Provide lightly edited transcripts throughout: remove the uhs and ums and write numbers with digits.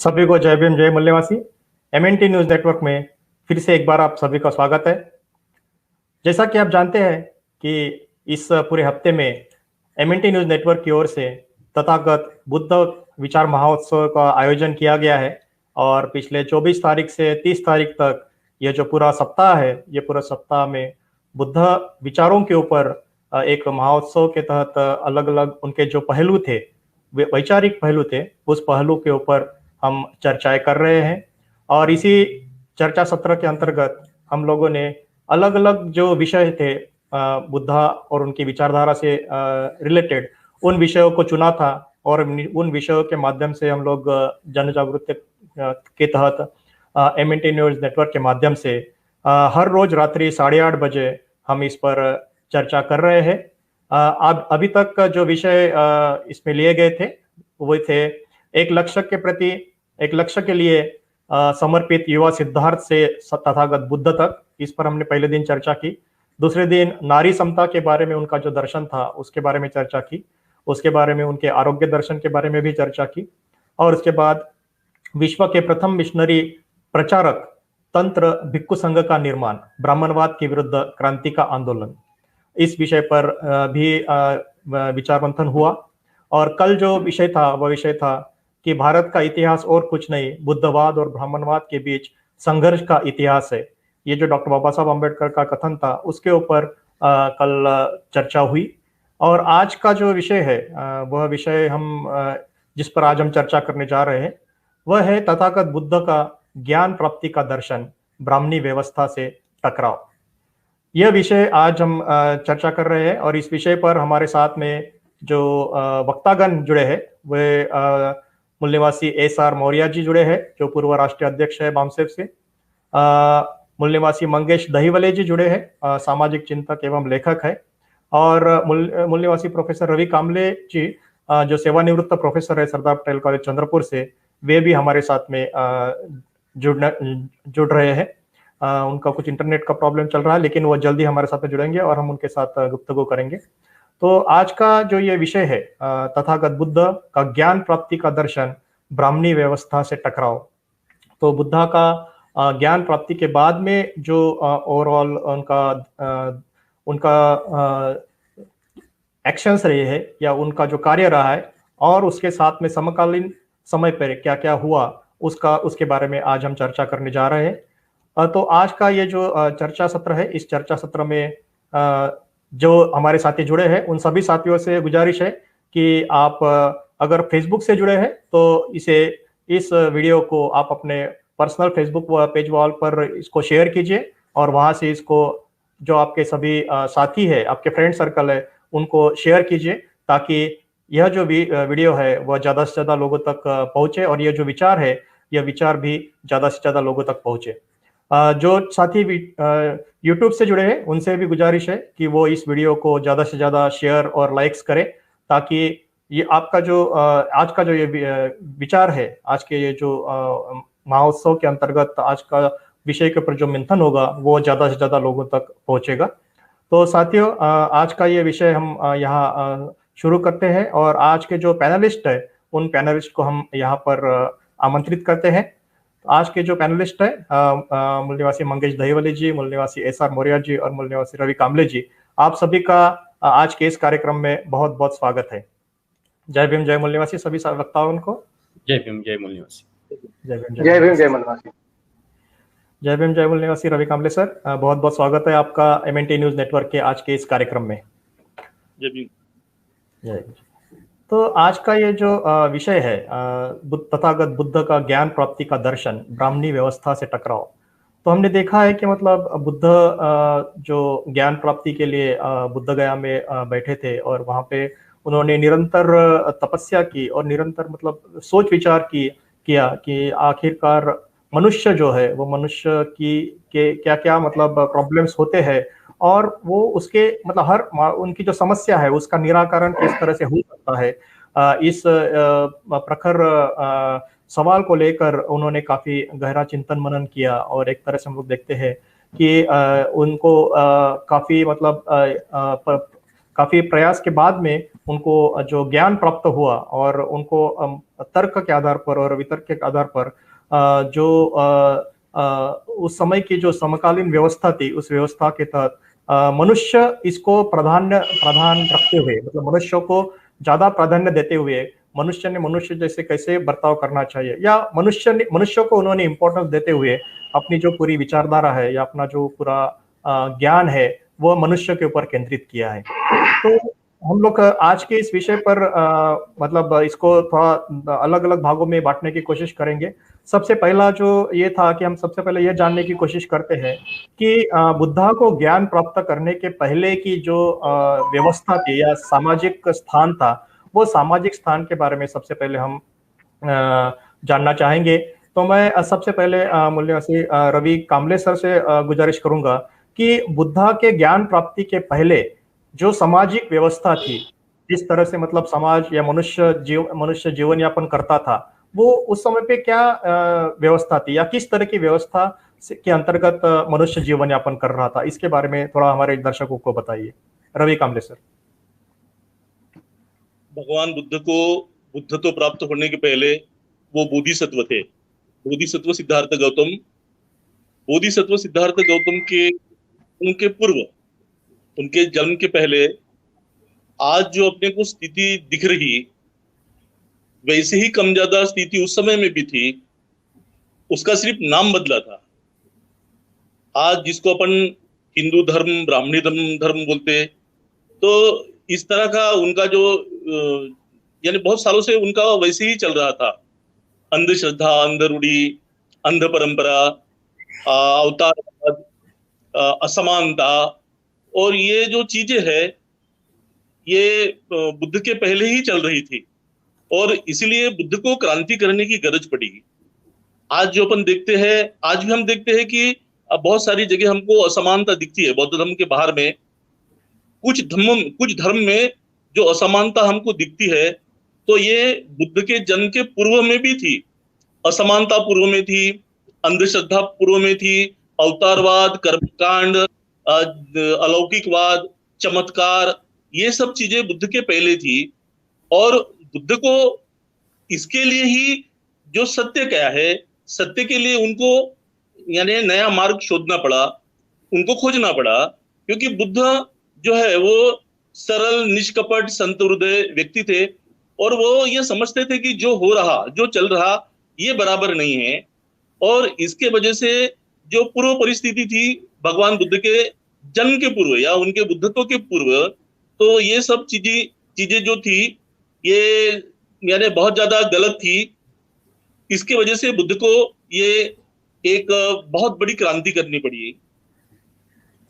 सभी को जय भीम जय मूल्यवासी। एमएनटी न्यूज नेटवर्क में फिर से एक बार आप सभी का स्वागत है। जैसा कि आप जानते हैं कि इस पूरे हफ्ते में एमएनटी न्यूज नेटवर्क की ओर से तथागत बुद्ध विचार महोत्सव का आयोजन किया गया है और पिछले 24 तारीख से 30 तारीख तक ये जो पूरा सप्ताह है, ये पूरा सप्ताह में बुद्ध विचारों के ऊपर एक महोत्सव के तहत अलग अलग उनके जो पहलू थे, वैचारिक पहलू थे, उस पहलू के ऊपर हम चर्चाएं कर रहे हैं। और इसी चर्चा सत्र के अंतर्गत हम लोगों ने अलग अलग जो विषय थे बुद्धा और उनकी विचारधारा से रिलेटेड उन विषयों को चुना था और उन विषयों के माध्यम से हम लोग जन जागृति के तहत एमएनटी न्यूज नेटवर्क के माध्यम से हर रोज रात्रि 8:30 बजे हम इस पर चर्चा कर रहे हैं। अब अभी तक जो विषय इसमें लिए गए थे वो थे एक लक्ष्य के प्रति, एक लक्ष्य के लिए समर्पित युवा सिद्धार्थ से तथागत बुद्ध तक, इस पर हमने पहले दिन चर्चा की। दूसरे दिन नारी समता के बारे में उनका जो दर्शन था उसके बारे में चर्चा की। उसके बारे में उनके आरोग्य दर्शन के बारे में भी चर्चा की। और उसके बाद विश्व के प्रथम मिशनरी प्रचारक तंत्र भिक्खु संघ का निर्माण, ब्राह्मणवाद के विरुद्ध क्रांति का आंदोलन, इस विषय पर भी विचार मंथन हुआ। और कल जो विषय था वह विषय था कि भारत का इतिहास और कुछ नहीं, बुद्धवाद और ब्राह्मणवाद के बीच संघर्ष का इतिहास है। ये जो डॉक्टर बाबा साहब अम्बेडकर का कथन था उसके ऊपर कल चर्चा हुई। और आज का जो विषय है वह विषय हम जिस पर आज हम चर्चा करने जा रहे हैं वह है तथागत बुद्ध का ज्ञान प्राप्ति का दर्शन, ब्राह्मणी व्यवस्था से टकराव। यह विषय आज हम चर्चा कर रहे हैं और इस विषय पर हमारे साथ में जो वक्तागण जुड़े हैं वे मूल्यवासी एसआर मौर्य जी जुड़े हैं, जो पूर्व राष्ट्रीय अध्यक्ष है बामसेफ से। मूल्यवासी मंगेश दहीवले जी जुड़े हैं, सामाजिक चिंतक एवं लेखक है। और मूल्यवासी प्रोफेसर रवि कामले जी, जो सेवानिवृत्त प्रोफेसर है सरदार पटेल कॉलेज चंद्रपुर से, वे भी हमारे साथ में जुड़ रहे हैं। उनका कुछ इंटरनेट का प्रॉब्लम चल रहा है, लेकिन वो जल्दी हमारे साथ में जुड़ेंगे और हम उनके साथ गुफ्तगू करेंगे। तो आज का जो ये विषय है तथागत बुद्ध का ज्ञान प्राप्ति का दर्शन, ब्राह्मणी व्यवस्था से टकराव। तो बुद्धा का ज्ञान प्राप्ति के बाद में जो ओवरऑल उनका एक्शंस रहे हैं या उनका जो कार्य रहा है और उसके साथ में समकालीन समय पर क्या क्या हुआ उसके बारे में आज हम चर्चा करने जा रहे हैं। तो आज का ये जो चर्चा सत्र है, इस चर्चा सत्र में जो हमारे साथी जुड़े हैं उन सभी साथियों से गुजारिश है कि आप अगर फेसबुक से जुड़े हैं तो इस वीडियो को आप अपने पर्सनल फेसबुक पेज वॉल पर इसको शेयर कीजिए और वहां से इसको जो आपके सभी साथी है, आपके फ्रेंड सर्कल है, उनको शेयर कीजिए ताकि यह जो वीडियो है वह ज्यादा से ज्यादा लोगों तक पहुंचे और यह जो विचार है यह विचार भी ज्यादा से ज्यादा लोगों तक पहुंचे। जो साथी यूट्यूब से जुड़े हैं उनसे भी गुजारिश है कि वो इस वीडियो को ज्यादा से ज्यादा शेयर और लाइक्स करें ताकि ये आपका जो आज का जो ये विचार है, आज के ये जो महोत्सव के अंतर्गत आज का विषय के ऊपर जो मंथन होगा वो ज्यादा से ज्यादा लोगों तक पहुंचेगा। तो साथियों, आज का ये विषय हम यहाँ शुरू करते हैं और आज के जो पैनलिस्ट है उन पैनलिस्ट को हम यहाँ पर आमंत्रित करते हैं। आज के जो पैनलिस्ट है मूल्यवासी मंगेश दहीवले जी, मूल्यवासी एसआर मौर्य जी और मूल्यवासी रवि कामले जी, आप सभी का आज के इस कार्यक्रम में बहुत बहुत स्वागत है। जय भीम जय मूल्यवासी सभी वक्ताओं को। जय भीम जय मूल्यवासी। जय भीम जय मूल्यवासी। जय भीम जय मूल्यवासी। रवि कामले सर, बहुत बहुत स्वागत है आपका एमएनटी न्यूज नेटवर्क के आज के इस कार्यक्रम में। जय भीम। जय। तो आज का ये जो विषय है तथागत बुद्ध का ज्ञान प्राप्ति का दर्शन, ब्राह्मणी व्यवस्था से टकराव। तो हमने देखा है कि मतलब बुद्ध जो ज्ञान प्राप्ति के लिए बुद्ध गया में बैठे थे और वहां पे उन्होंने निरंतर तपस्या की और निरंतर मतलब सोच विचार किया कि आखिरकार मनुष्य जो है वो मनुष्य के क्या क्या मतलब प्रॉब्लम्स होते हैं और वो उसके मतलब हर उनकी जो समस्या है उसका निराकरण किस तरह से हो सकता है, इस प्रखर सवाल को लेकर उन्होंने काफी गहरा चिंतन मनन किया। और एक तरह से हम लोग देखते हैं कि उनको काफी मतलब काफी प्रयास के बाद में उनको जो ज्ञान प्राप्त हुआ और उनको तर्क के आधार पर और वितर्क के आधार पर उस समय की जो समकालीन व्यवस्था थी, उस व्यवस्था के तहत मनुष्य इसको प्राधान रखते हुए, मतलब मनुष्य को ज्यादा प्राधान्य देते हुए मनुष्य ने मनुष्य जैसे कैसे बर्ताव करना चाहिए, या मनुष्य को उन्होंने इंपॉर्टेंस देते हुए अपनी जो पूरी विचारधारा है या अपना जो पूरा ज्ञान है वो मनुष्य के ऊपर केंद्रित किया है। तो हम लोग आज के इस विषय पर मतलब इसको थोड़ा अलग अलग भागों में बांटने की कोशिश करेंगे। सबसे पहला जो ये था कि हम सबसे पहले ये जानने की कोशिश करते हैं कि बुद्धा को ज्ञान प्राप्त करने के पहले की जो व्यवस्था थी या सामाजिक स्थान था, वो सामाजिक स्थान के बारे में सबसे पहले हम जानना चाहेंगे। तो मैं सबसे पहले मूल्यवासी रवि कामले सर से गुजारिश करूंगा कि बुद्धा के ज्ञान प्राप्ति के पहले जो सामाजिक व्यवस्था थी, जिस तरह से मतलब समाज या मनुष्य जीवन यापन करता था, वो उस समय पे क्या व्यवस्था थी या किस तरह की व्यवस्था के अंतर्गत मनुष्य जीवन यापन कर रहा था, इसके बारे में थोड़ा हमारे दर्शकों को बताइए। रवि कामले सर। भगवान बुद्ध को बुद्धत्व प्राप्त होने के पहले वो बोधिसत्व थे। बोधिसत्व सिद्धार्थ गौतम। बोधिसत्व सिद्धार्थ गौतम के उनके पूर्व, उनके जन्म के पहले आज जो अपने को स्थिति दिख रही, वैसे ही कम ज्यादा स्थिति उस समय में भी थी, उसका सिर्फ नाम बदला था। आज जिसको अपन हिंदू धर्म, ब्राह्मणी धर्म बोलते, तो इस तरह का उनका जो यानी बहुत सालों से उनका वैसे ही चल रहा था। अंधश्रद्धा, अंधरूढ़ी, अंध परंपरा, अवतारवाद, असमानता, और ये जो चीजें है ये बुद्ध के पहले ही चल रही थी, और इसलिए बुद्ध को क्रांति करने की गरज पड़ी। आज जो अपन देखते हैं, आज भी हम देखते हैं कि बहुत सारी जगह हमको असमानता दिखती है। बौद्ध धर्म के बाहर में कुछ धर्म में जो असमानता हमको दिखती है, तो ये बुद्ध के जन्म के पूर्व में भी थी। असमानता पूर्व में थी, अंधश्रद्धा पूर्व में थी, अवतारवाद, कर्मकांड, अलौकिकवाद, चमत्कार, ये सब चीजें बुद्ध के पहले थी। और बुद्ध को इसके लिए ही जो सत्य क्या है, सत्य के लिए उनको यानी नया मार्ग शोधना पड़ा, उनको खोजना पड़ा, क्योंकि बुद्ध जो है वो सरल, निष्कपट, संत हृदय व्यक्ति थे, और वो ये समझते थे कि जो हो रहा, जो चल रहा, ये बराबर नहीं है। और इसके वजह से जो पूर्व परिस्थिति थी भगवान बुद्ध के जन्म के पूर्व या उनके बुद्धत्व के पूर्व, तो ये सब चीजें जो थी ये यानी बहुत ज्यादा गलत थी। इसके वजह से बुद्ध को ये एक बहुत बड़ी क्रांति करनी पड़ी।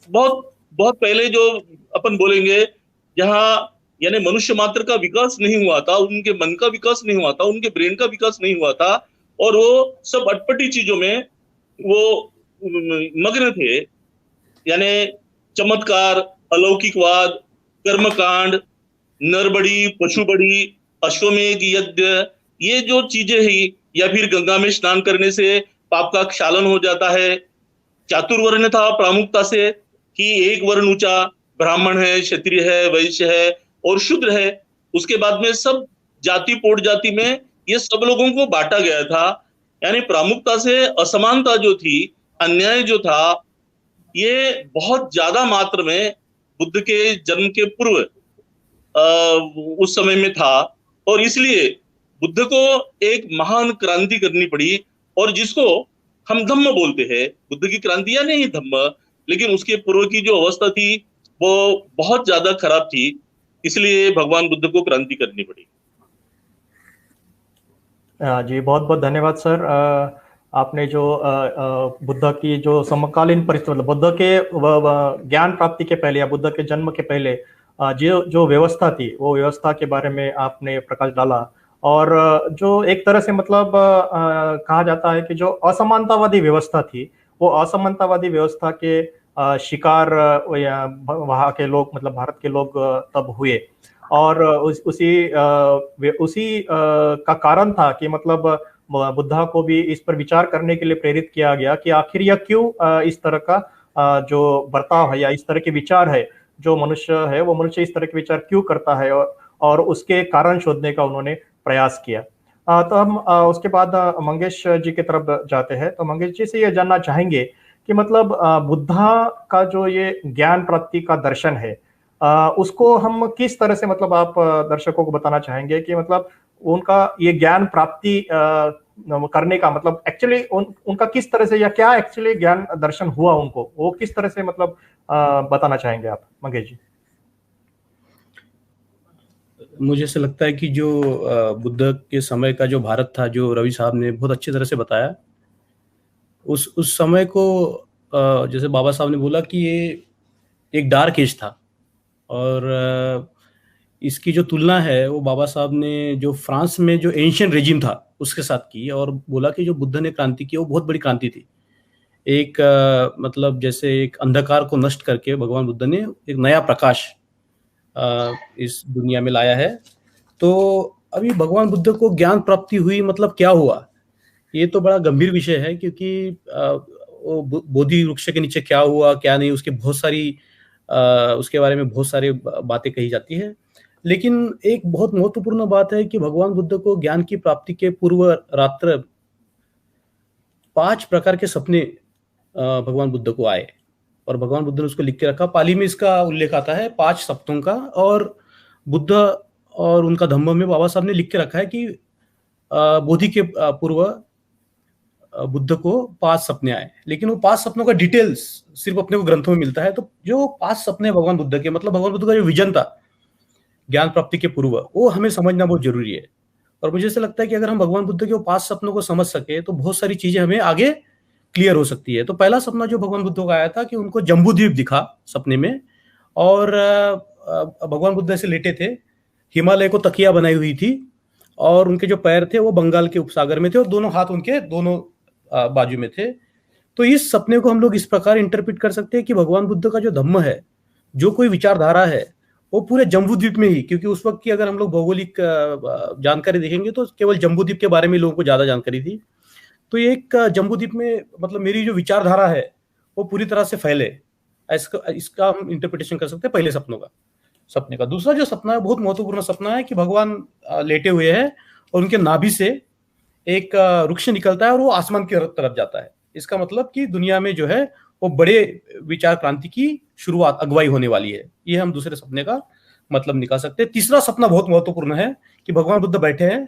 बहुत बहुत पहले जो अपन बोलेंगे, जहाँ यानी मनुष्य मात्र का विकास नहीं हुआ था, उनके मन का विकास नहीं हुआ था, उनके ब्रेन का विकास नहीं हुआ था, और वो सब अटपटी चीजों में वो मग्न थे। यानी चमत्कार, अलौकिकवाद, कर्मकांड, नरबड़ी, पशुबड़ी, अश्वमेध यज्ञ, ये जो चीजें ही, या फिर गंगा में स्नान करने से पाप का क्षालन हो जाता है। चातुर्वर्ण था प्रामुख्यता से, कि एक वर्ण ऊंचा, ब्राह्मण है, क्षत्रिय है, वैश्य है और शूद्र है। उसके बाद में सब जाति पोट जाति में ये सब लोगों को बांटा गया था। यानी प्रामुख्यता से असमानता जो थी, अन्याय जो था, ये बहुत ज्यादा मात्रा में बुद्ध के जन्म के पूर्व उस समय में था। और इसलिए बुद्ध को एक महान क्रांति करनी पड़ी, और जिसको हम धम्म बोलते हैं। बुद्ध की क्रांति या नहीं धम्म, लेकिन उसके पूर्व की जो अवस्था थी वो बहुत ज्यादा खराब थी, इसलिए भगवान बुद्ध को क्रांति करनी पड़ी। जी बहुत बहुत धन्यवाद सर। आपने जो बुद्ध की जो समकालीन परिस्थिति, बुद्ध के ज्ञान प्राप्ति के पहले या बुद्ध के जन्म के पहले जो व्यवस्था थी, वो व्यवस्था के बारे में आपने प्रकाश डाला। और जो एक तरह से मतलब कहा जाता है कि जो असमानतावादी व्यवस्था थी, वो असमानतावादी व्यवस्था के शिकार वहाँ के लोग, मतलब भारत के लोग तब हुए। और उसी का कारण था कि मतलब बुद्धा को भी इस पर विचार करने के लिए प्रेरित किया गया कि आखिर यह क्यों इस तरह का जो बर्ताव है या इस तरह के विचार है, जो मनुष्य है वो मनुष्य इस तरह के विचार क्यों करता है, और उसके कारण शोधने का उन्होंने प्रयास किया। तो हम उसके बाद मंगेश जी की तरफ जाते हैं। तो मंगेश जी से ये जानना चाहेंगे कि मतलब बुद्धा का जो ये ज्ञान प्राप्ति का दर्शन है, उसको हम किस तरह से, मतलब आप दर्शकों को बताना चाहेंगे कि मतलब उनका ये ज्ञान प्राप्ति करने का मतलब एक्चुअली उनका किस तरह से, या क्या एक्चुअली ज्ञान दर्शन हुआ उनको, वो किस तरह से मतलब बताना चाहेंगे आप मंगेश जी? मुझे ऐसा लगता है कि जो बुद्ध के समय का जो भारत था, जो रवि साहब ने बहुत अच्छी तरह से बताया, उस समय को जैसे बाबा साहब ने बोला कि ये एक डार्क एज था। और इसकी जो तुलना है वो बाबा साहब ने जो फ्रांस में जो एंशियंट रेजिम था उसके साथ की, और बोला कि जो बुद्ध ने क्रांति की वो बहुत बड़ी क्रांति थी। एक मतलब जैसे एक अंधकार को नष्ट करके भगवान बुद्ध ने एक नया प्रकाश इस दुनिया में लाया है। तो अभी भगवान बुद्ध को ज्ञान प्राप्ति हुई, मतलब क्या हुआ, ये तो बड़ा गंभीर विषय है, क्योंकि वो बोधि वृक्ष के नीचे क्या हुआ क्या नहीं, उसके बहुत सारी उसके बारे में बहुत सारी बातें कही जाती है। लेकिन एक बहुत महत्वपूर्ण बात है कि भगवान बुद्ध को ज्ञान की प्राप्ति के पूर्व रात्र 5 प्रकार के सपने भगवान बुद्ध को आए, और भगवान बुद्ध ने उसको लिख के रखा। पाली में इसका उल्लेख आता है 5 सप्तों का, और बुद्ध और उनका धम्म में बाबा साहब ने लिख के रखा है कि बोधि के पूर्व बुद्ध को 5 सपने आए। लेकिन वो 5 सपनों का डिटेल्स सिर्फ अपने को ग्रंथों में मिलता है। तो जो 5 सपने भगवान बुद्ध के, मतलब भगवान बुद्ध का जो विजन था ज्ञान प्राप्ति के पूर्व, वो हमें समझना बहुत जरूरी है। और मुझे ऐसा लगता है कि अगर हम भगवान बुद्ध के वो 5 सपनों को समझ सके तो बहुत सारी चीजें हमें आगे क्लियर हो सकती है। तो पहला सपना जो भगवान बुद्ध का आया था कि उनको जम्बू द्वीप दिखा सपने में, और भगवान बुद्ध ऐसे लेटे थे, हिमालय को तकिया बनाई हुई थी, और उनके जो पैर थे वो बंगाल के उपसागर में थे, और दोनों हाथ उनके दोनों बाजू में थे। तो इस सपने को हम लोग इस प्रकार इंटरप्रेट कर सकते हैं कि भगवान बुद्ध का जो धम्म है, जो कोई विचारधारा है, वो पूरे जम्बूद्वीप में ही, क्योंकि उस वक्त की अगर हम लोग भौगोलिक जानकारी देखेंगे तो केवल जम्बूद्वीप के बारे में लोगों को ज्यादा जानकारी थी। तो ये एक जम्बूद्वीप में, मतलब मेरी जो विचारधारा है वो पूरी तरह से फैले, इसका हम इंटरप्रिटेशन कर सकते हैं पहले सपने का। दूसरा जो सपना है, बहुत महत्वपूर्ण सपना है कि भगवान लेटे हुए हैं और उनके नाभि से एक वृक्ष निकलता है और वो आसमान की तरफ जाता है। इसका मतलब कि दुनिया में जो है वो बड़े विचार क्रांति की शुरुआत, अगुवाई होने वाली है। ये हम दूसरे सपने का मतलब निकाल सकते हैं। तीसरा सपना बहुत महत्वपूर्ण है कि भगवान बुद्ध बैठे हैं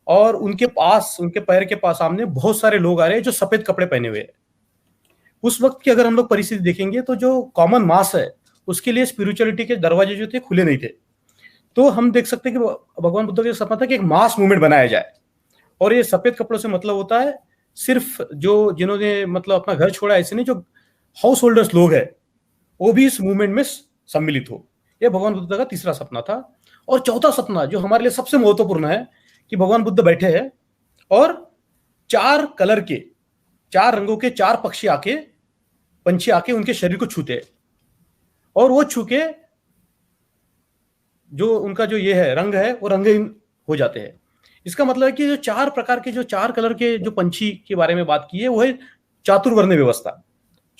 और उनके पास, उनके पैर के पास सामने बहुत सारे लोग आ रहे हैं जो सफेद कपड़े पहने हुए हैं। उस वक्त की अगर हम लोग परिस्थिति देखेंगे तो जो कॉमन मास है उसके लिए स्पिरिचुअलिटी के दरवाजे जो थे खुले नहीं थे। तो हम देख सकते हैं कि भगवान बुद्ध का सपना था कि एक मास मूवमेंट बनाया जाए, और ये सफेद कपड़ों से मतलब होता है सिर्फ जो जिन्होंने मतलब अपना घर छोड़ा, ऐसे नहीं, जो हाउस होल्डर्स लोग हैं वो भी इस मूवमेंट में सम्मिलित हो। यह भगवान बुद्ध का तीसरा सपना था। और चौथा सपना जो हमारे लिए सबसे महत्वपूर्ण है कि भगवान बुद्ध बैठे हैं और 4 कलर के, 4 रंगों के 4 पंछी आके उनके शरीर को छूते हैं, और वो छू के जो उनका जो ये है रंग है वो रंगहीन हो जाते हैं। इसका मतलब है कि जो 4 प्रकार के, जो 4 कलर के जो पंछी के बारे में बात की है, वो है चातुर्वर्ण व्यवस्था।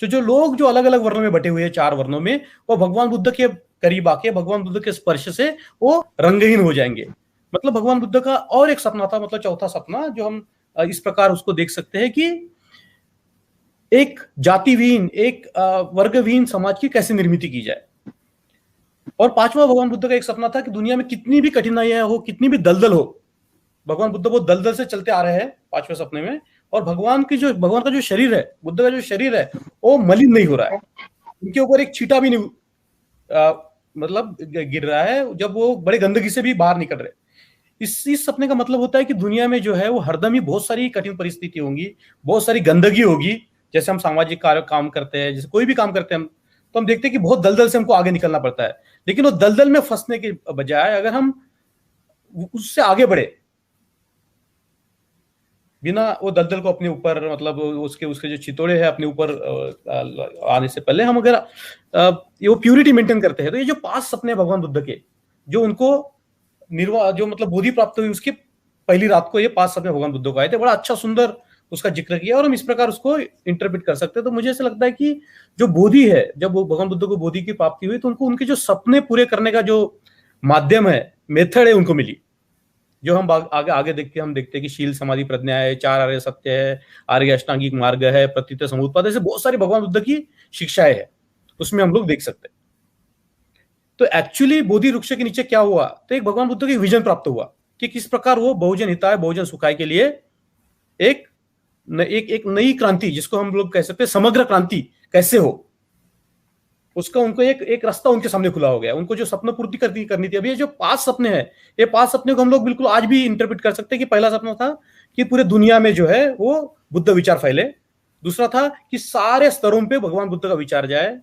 जो लोग जो अलग अलग वर्णों में बटे हुए हैं, 4 वर्णों में, वो भगवान बुद्ध के करीब आके भगवान बुद्ध के स्पर्श से वो रंगहीन हो जाएंगे। मतलब भगवान बुद्ध का और एक सपना था, मतलब चौथा सपना, जो हम इस प्रकार उसको देख सकते हैं कि एक जातिविहीन, एक वर्गविहीन समाज की कैसे निर्मित की जाए। और पांचवा भगवान बुद्ध का एक सपना था कि दुनिया में कितनी भी कठिनाइयां हो, कितनी भी दलदल हो, भगवान बुद्ध वो दलदल से चलते आ रहे हैं 5वें सपने में, और भगवान का जो शरीर है, बुद्ध का जो शरीर है वो मलिन नहीं हो रहा है, उनके ऊपर एक छींटा भी नहीं मतलब गिर रहा है, जब वो बड़े गंदगी से भी बाहर निकल रहे। इस सपने का मतलब होता है कि दुनिया में जो है वो हरदम ही बहुत सारी कठिन परिस्थिति होंगी, बहुत सारी गंदगी होगी। जैसे हम सामाजिक कार्य काम करते हैं, जैसे कोई भी काम करते हैं तो हम देखते हैं कि बहुत दलदल से हमको आगे निकलना पड़ता है। लेकिन वो दलदल में फंसने के बजाय अगर हम उससे आगे बढ़े, बिना वो दलदल को अपने ऊपर, मतलब उसके जो चितौड़े हैं अपने ऊपर आने से पहले हम अगर ये वो प्यूरिटी मेंटेन करते हैं, तो ये जो 5 सपने भगवान बुद्ध के, जो उनको जो मतलब बोधि प्राप्त हुई उसकी पहली रात को, ये 5 सपने भगवान बुद्ध को आए थे। बड़ा अच्छा सुंदर उसका जिक्र किया, और हम इस प्रकार उसको इंटरप्रेट कर सकते हैं। तो मुझे ऐसा लगता है कि जो बोधि है, जब वो भगवान बुद्ध को बोधि की प्राप्ति हुई तो उनको उनके जो सपने पूरे करने का जो माध्यम है, मेथड है, उनको मिली। जो हम आगे आगे देखते हैं कि शील समाधि प्रज्ञा है, 4 आर्य सत्य है, आर्य अष्टांगिक मार्ग है, प्रतीत समुत्पाद, ऐसे बहुत सारी भगवान बुद्ध की शिक्षाएं है, उसमें हम लोग देख सकते हैं। तो एक्चुअली बोधि वृक्ष के नीचे क्या हुआ, तो एक भगवान बुद्ध को विजन प्राप्त हुआ कि किस प्रकार वो बहुजन हिताय बहुजन सुखाय के लिए एक नई क्रांति, जिसको हम लोग कह सकते हैं समग्र क्रांति कैसे हो, उसका उनको एक रास्ता उनके सामने खुला हो गया। उनको जो सपना पूर्ति करनी थी, अभी ये जो 5 सपने हैं, ये 5 सपने को हम लोग बिल्कुल आज भी इंटरप्रेट कर सकते हैं कि पहला सपना था कि पूरे दुनिया में जो है वो बुद्ध विचार फैले, दूसरा था कि सारे स्तरों पे भगवान बुद्ध का विचार जाए,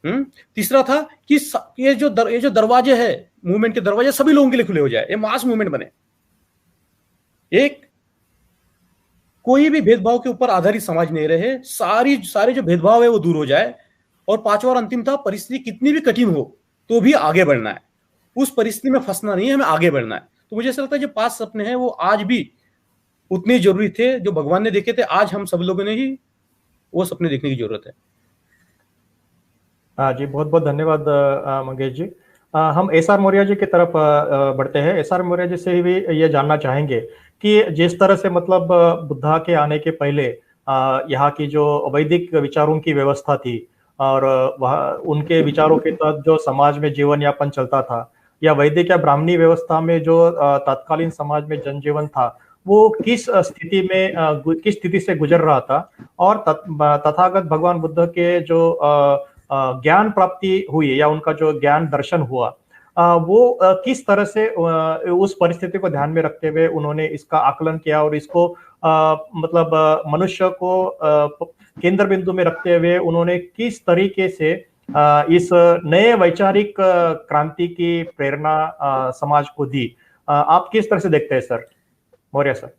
तीसरा था कि ये जो दरवाजे है, मूवमेंट के दरवाजे सभी लोगों के लिए खुले हो जाए, ये मास मूवमेंट बने, एक कोई भी भेदभाव के ऊपर आधारित समाज नहीं रहे, सारे जो भेदभाव है वो दूर हो जाए, और पांचवा और अंतिम था परिस्थिति कितनी भी कठिन हो तो भी आगे बढ़ना है, उस परिस्थिति में फंसना नहीं है, हमें आगे बढ़ना है। तो मुझे ऐसा लगता है जो 5 सपने हैं वो आज भी उतने जरूरी थे जो भगवान ने देखे थे, आज हम सब लोगों ने ही वो सपने देखने की जरूरत है। हाँ जी, बहुत बहुत धन्यवाद मंगेश जी। हम एस आर मौर्य जी की तरफ बढ़ते हैं। एस आर मौर्य जी से भी ये जानना चाहेंगे कि जिस तरह से मतलब बुद्धा के आने के पहले यहाँ की जो वैदिक विचारों की व्यवस्था थी और वह उनके विचारों के तहत जो समाज में जीवन यापन चलता था, या वैदिक या ब्राह्मणी व्यवस्था में जो तत्कालीन समाज में जनजीवन था, वो किस स्थिति से गुजर रहा था, और तथागत भगवान बुद्ध के जो ज्ञान प्राप्ति हुई या उनका जो ज्ञान दर्शन हुआ, वो किस तरह से उस परिस्थिति को ध्यान में रखते हुए उन्होंने इसका आकलन किया और इसको मतलब मनुष्य को केंद्र बिंदु में रखते हुए उन्होंने किस तरीके से इस नए वैचारिक क्रांति की प्रेरणा समाज को दी। आप किस तरह से देखते हैं सर मौर्य सर?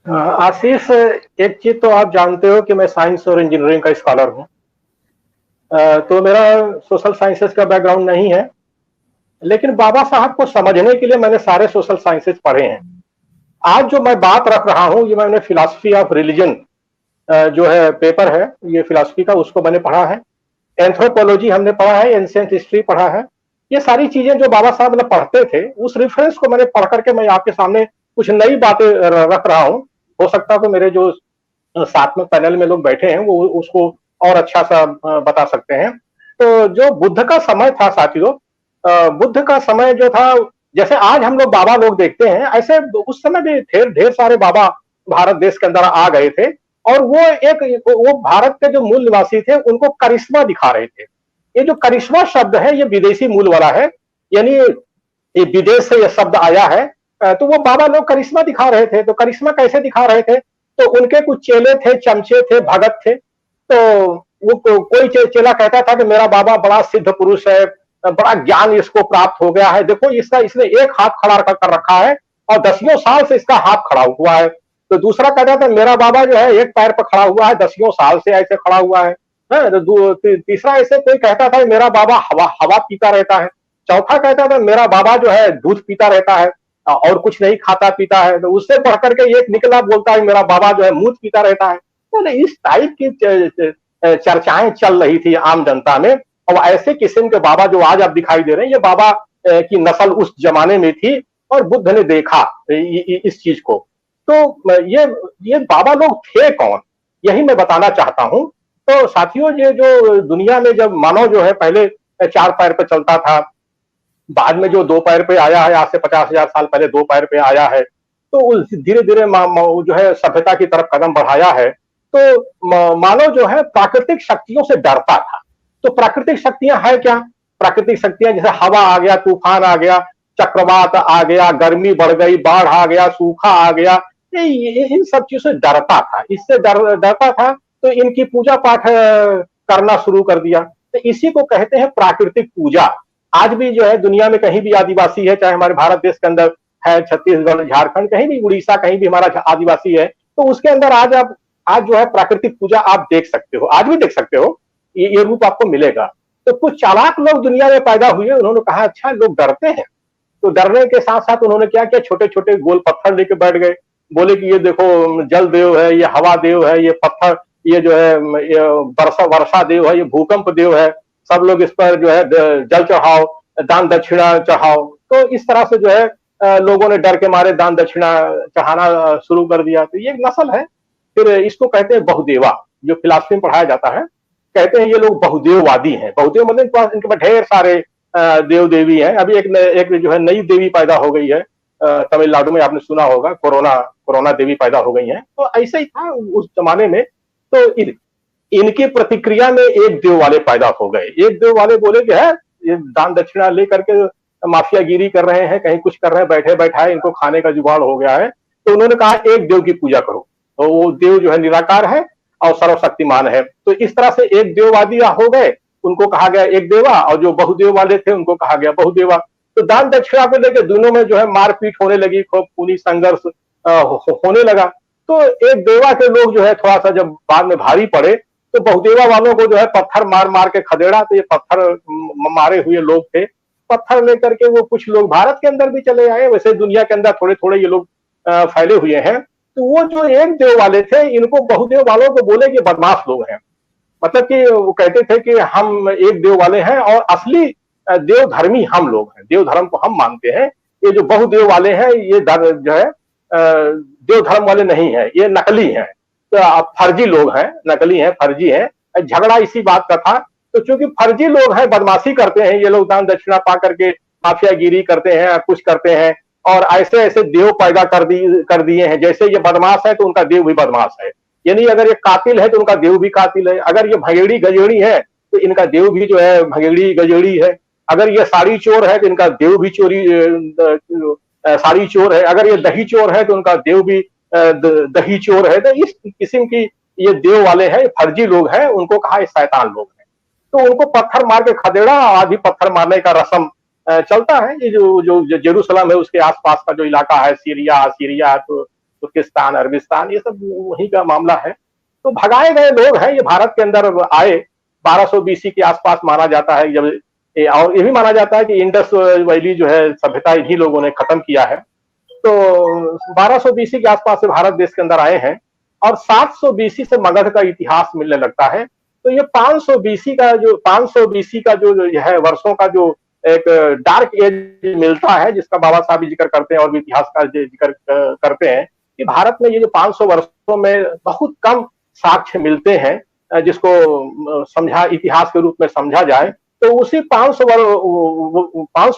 आशीष, एक चीज तो आप जानते हो कि मैं साइंस और इंजीनियरिंग का स्कॉलर हूँ, तो मेरा सोशल साइंसेस का बैकग्राउंड नहीं है, लेकिन बाबा साहब को समझने के लिए मैंने सारे सोशल साइंसेस पढ़े हैं। आज जो मैं बात रख रहा हूँ ये मैंने फिलॉसफी ऑफ रिलीजन जो है पेपर है, ये फिलॉसफी का, उसको मैंने पढ़ा है। एंथ्रोपोलॉजी हमने पढ़ा है, एंशिएंट हिस्ट्री पढ़ा है। ये सारी चीजें जो बाबा साहब ने पढ़ते थे, उस रेफरेंस को मैंने पढ़ करके मैं आपके सामने कुछ नई बातें रख रहा हूँ। हो सकता है तो मेरे जो साथ में पैनल में लोग बैठे हैं वो उसको और अच्छा सा बता सकते हैं। तो जो बुद्ध का समय था साथियों, बुद्ध का समय जो था, जैसे आज हम लोग बाबा लोग देखते हैं, ऐसे उस समय भी ढेर सारे बाबा भारत देश के अंदर आ गए थे, और वो भारत के जो मूल निवासी थे उनको करिश्मा दिखा रहे थे। ये जो करिश्मा शब्द है ये विदेशी मूल वाला है, यानी ये विदेश से ये शब्द आया है। तो वो बाबा लोग करिश्मा दिखा रहे थे। तो करिश्मा कैसे दिखा रहे थे? तो उनके कुछ चेले थे, चमचे थे, भगत थे। तो वो कोई चेला कहता था कि मेरा बाबा बड़ा सिद्ध पुरुष है, बड़ा ज्ञान इसको प्राप्त हो गया है, देखो इसने एक हाथ खड़ा कर रखा है और 10 साल से इसका हाथ खड़ा हुआ है। तो दूसरा कहता था मेरा बाबा जो है एक पैर पर खड़ा हुआ है, 10 साल से ऐसे खड़ा हुआ है। तो तीसरा ऐसे कोई कहता था मेरा बाबा हवा पीता रहता है। चौथा कहता था मेरा बाबा जो है दूध पीता रहता है और कुछ नहीं खाता पीता है। तो उससे बढ़ करके एक निकला, बोलता है मेरा बाबा जो है मूत पीता रहता है। तो इस टाइप की चर्चाएं चल रही थी आम जनता में। और ऐसे किस्म के बाबा जो आज आप दिखाई दे रहे हैं, ये बाबा की नस्ल उस जमाने में थी और बुद्ध ने देखा इस चीज को। तो ये बाबा लोग थे कौन, यही मैं बताना चाहता हूं। तो साथियों, ये जो दुनिया में जब मानव जो है पहले 4 पैर पे चलता था, बाद में जो 2 पैर पे आया है, आज से 50,000 साल पहले 2 पैर पे आया है, तो धीरे धीरे जो है सभ्यता की तरफ कदम बढ़ाया है। तो मानव जो है प्राकृतिक शक्तियों से डरता था। तो प्राकृतिक शक्तियां है क्या? प्राकृतिक शक्तियां जैसे हवा आ गया, तूफान आ गया, चक्रवात आ गया, गर्मी बढ़ गई, बाढ़ आ गया, सूखा आ गया, इन सब चीजों से डरता था। इससे डरता था तो इनकी पूजा पाठ करना शुरू कर दिया। तो इसी को कहते हैं प्राकृतिक पूजा। आज भी जो है दुनिया में कहीं भी आदिवासी है, चाहे हमारे भारत देश के अंदर है, छत्तीसगढ़, झारखंड, कहीं भी, उड़ीसा, कहीं भी हमारा आदिवासी है, तो उसके अंदर आज जो है प्राकृतिक पूजा आप देख सकते हो, आज भी देख सकते हो, ये रूप आपको मिलेगा। तो कुछ चालाक लोग दुनिया में पैदा हुए, उन्होंने कहा अच्छा लोग डरते हैं, तो डरने के साथ साथ उन्होंने क्या किया, छोटे छोटे गोल पत्थर लेके बैठ गए। बोले कि ये देखो जल देव है, ये हवा देव है, ये पत्थर, ये जो है वर्षा देव है, ये भूकंप देव है, सब लोग इस पर जो है जल चढ़ाओ। दान दक्षिणा चढ़ाओ। तो इस तरह से जो है लोगों ने डर के मारे दान दक्षिणा चढ़ाना शुरू कर दिया। तो ये एक नस्ल है। फिर इसको कहते हैं बहुदेवा, जो फिलॉसफी में पढ़ाया जाता है। कहते हैं ये लोग बहुदेववादी हैं। बहुदेव मतलब इनके पास ढेर सारे देव देवी हैं। अभी एक जो है नई देवी पैदा हो गई है तमिलनाडु में, आपने सुना होगा, कोरोना देवी पैदा हो गई है। तो ऐसे ही था उस जमाने में। तो इनकी प्रतिक्रिया में एक देव वाले पैदा हो गए। एक देव वाले बोले कि है ये दान दक्षिणा लेकर के माफियागिरी कर रहे हैं, कहीं कुछ कर रहे हैं, बैठे बैठाए इनको खाने का जुगाड़ हो गया है। तो उन्होंने कहा एक देव की पूजा करो। तो वो देव जो है निराकार है और सर्वशक्तिमान है। तो इस तरह से एक देववादी हो गए, उनको कहा गया एक देवा, और जो बहुदेव वाले थे उनको कहा गया बहुदेवा। तो दान दक्षिणा को लेकर दोनों में जो है मारपीट होने लगी, खूब खूनी संघर्ष होने लगा। तो एक देवा के लोग जो है थोड़ा सा जब बाद में भारी पड़े तो बहुदेवा वालों को जो है पत्थर मार मार के खदेड़ा। तो ये पत्थर मारे हुए लोग थे, पत्थर लेकर के वो कुछ लोग भारत के अंदर भी चले आए। वैसे दुनिया के अंदर थोड़े थोड़े ये लोग फैले हुए हैं। तो वो जो एक देव वाले थे, इनको बहुदेव वालों को बोले कि बदमाश लोग हैं। मतलब कि वो कहते थे कि हम एक देव वाले हैं और असली देव धर्मी हम लोग हैं, देव धर्म को हम मानते हैं। ये जो बहुदेव वाले हैं ये जो है देव धर्म वाले नहीं है, ये नकली हैं। तो फर्जी लोग हैं, नकली हैं, फर्जी हैं। झगड़ा इसी बात का था। तो चूंकि फर्जी लोग हैं, बदमाशी करते हैं ये लोग, दान दक्षिणा पा करके माफियागिरी करते हैं, कुछ करते हैं, और ऐसे ऐसे देव पैदा कर दिए हैं। जैसे ये बदमाश है तो उनका देव भी बदमाश है, यानी अगर ये कातिल है तो उनका देव भी कातिल है। अगर ये भगेड़ी गजेड़ी है तो इनका देव भी जो है भगेड़ी गजेड़ी है। अगर ये साड़ी चोर है तो इनका देव भी साड़ी चोर है। अगर ये दही चोर है तो उनका देव भी दही चोर है। तो इस किस्म की ये देव वाले हैं, फर्जी लोग हैं, उनको कहा ये शैतान लोग हैं। तो उनको पत्थर मार के खदेड़ा। आदि पत्थर मारने का रस्म चलता है। ये जो जेरूसलम है उसके आसपास का जो इलाका है, सीरिया तो तुर्किस्तान, अरबिस्तान, ये सब वहीं का मामला है। तो भगाए गए लोग हैं, ये भारत के अंदर आए 1200 BC के आसपास माना जाता है। जब और ये भी माना जाता है कि इंडस वैली जो है सभ्यता इन्हीं लोगों ने खत्म किया है। तो 1200 BC के आसपास से भारत देश के अंदर आए हैं और 700 BC से मगध का इतिहास मिलने लगता है। तो ये 500 BC का जो है वर्षों का जो एक डार्क एज मिलता है, जिसका बाबा साहब भी जिक्र करते हैं और भी इतिहास का जिक्र करते हैं कि भारत में ये जो 500 वर्षों में बहुत कम साक्ष्य मिलते हैं जिसको इतिहास के रूप में समझा जाए। तो उसी 500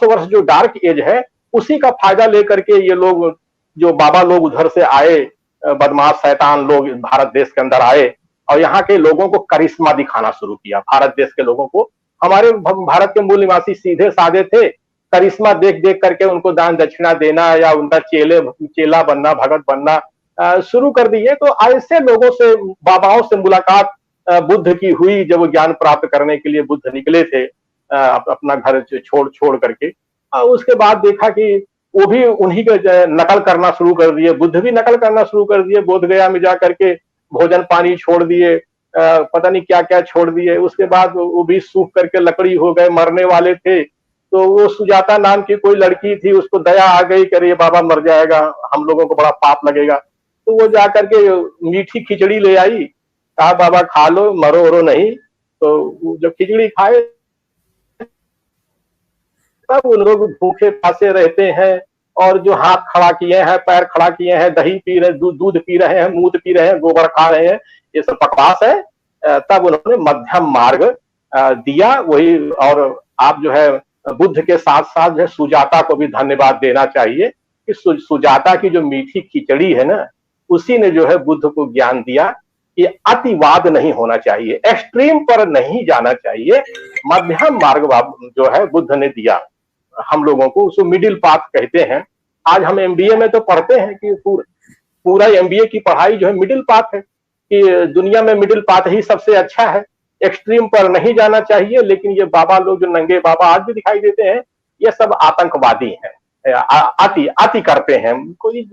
वर्ष जो डार्क एज है, उसी का फायदा लेकर के ये लोग, जो बाबा लोग उधर से आए, बदमाश शैतान लोग भारत देश के अंदर आए और यहाँ के लोगों को करिश्मा दिखाना शुरू किया। भारत देश के लोगों को, हमारे भारत के मूल निवासी सीधे साधे थे, करिश्मा देख देख करके उनको दान दक्षिणा देना या उनका चेला बनना, भगत बनना शुरू कर दिए। तो ऐसे लोगों से, बाबाओं से मुलाकात बुद्ध की हुई जब वो ज्ञान प्राप्त करने के लिए बुद्ध निकले थे अपना घर छोड़ करके। उसके बाद देखा कि वो भी उन्हीं के नकल करना शुरू कर दिए, बुद्ध भी नकल करना शुरू कर दिए। बोध गया में जा करके भोजन पानी छोड़ दिए, पता नहीं क्या क्या छोड़ दिए। उसके बाद वो भी सूख करके लकड़ी हो गए, मरने वाले थे। तो वो सुजाता नाम की कोई लड़की थी, उसको दया आ गई, करे बाबा मर जाएगा, हम लोगों को बड़ा पाप लगेगा। तो वो जा करके मीठी खिचड़ी ले आई, कहा बाबा खा लो, मरो वरो नहीं। तो जब खिचड़ी खाए तब उन लोग भूखे प्यासे रहते हैं और जो हाथ खड़ा किए हैं, पैर खड़ा किए हैं, दही पी रहे, दूध पी रहे हैं, मूत पी रहे हैं, गोबर खा रहे हैं, ये सब बकवास है। तब उन्होंने मध्यम मार्ग दिया वही। और आप जो है बुद्ध के साथ साथ जो है सुजाता को भी धन्यवाद देना चाहिए कि सुजाता की जो मीठी खिचड़ी है ना, उसी ने जो है बुद्ध को ज्ञान दिया कि अतिवाद नहीं होना चाहिए, एक्सट्रीम पर नहीं जाना चाहिए। मध्यम मार्ग जो है बुद्ध ने दिया हम लोगों को, उसको मिडिल पाथ कहते हैं। आज हम MBA में तो पढ़ते हैं कि पूरा MBA की पढ़ाई जो है मिडिल पाथ है, कि दुनिया में मिडिल पाथ ही सबसे अच्छा है, एक्सट्रीम पर नहीं जाना चाहिए। लेकिन ये बाबा लोग, जो नंगे बाबा आज भी दिखाई देते हैं, ये सब आतंकवादी हैं, अति करते हैं। कोई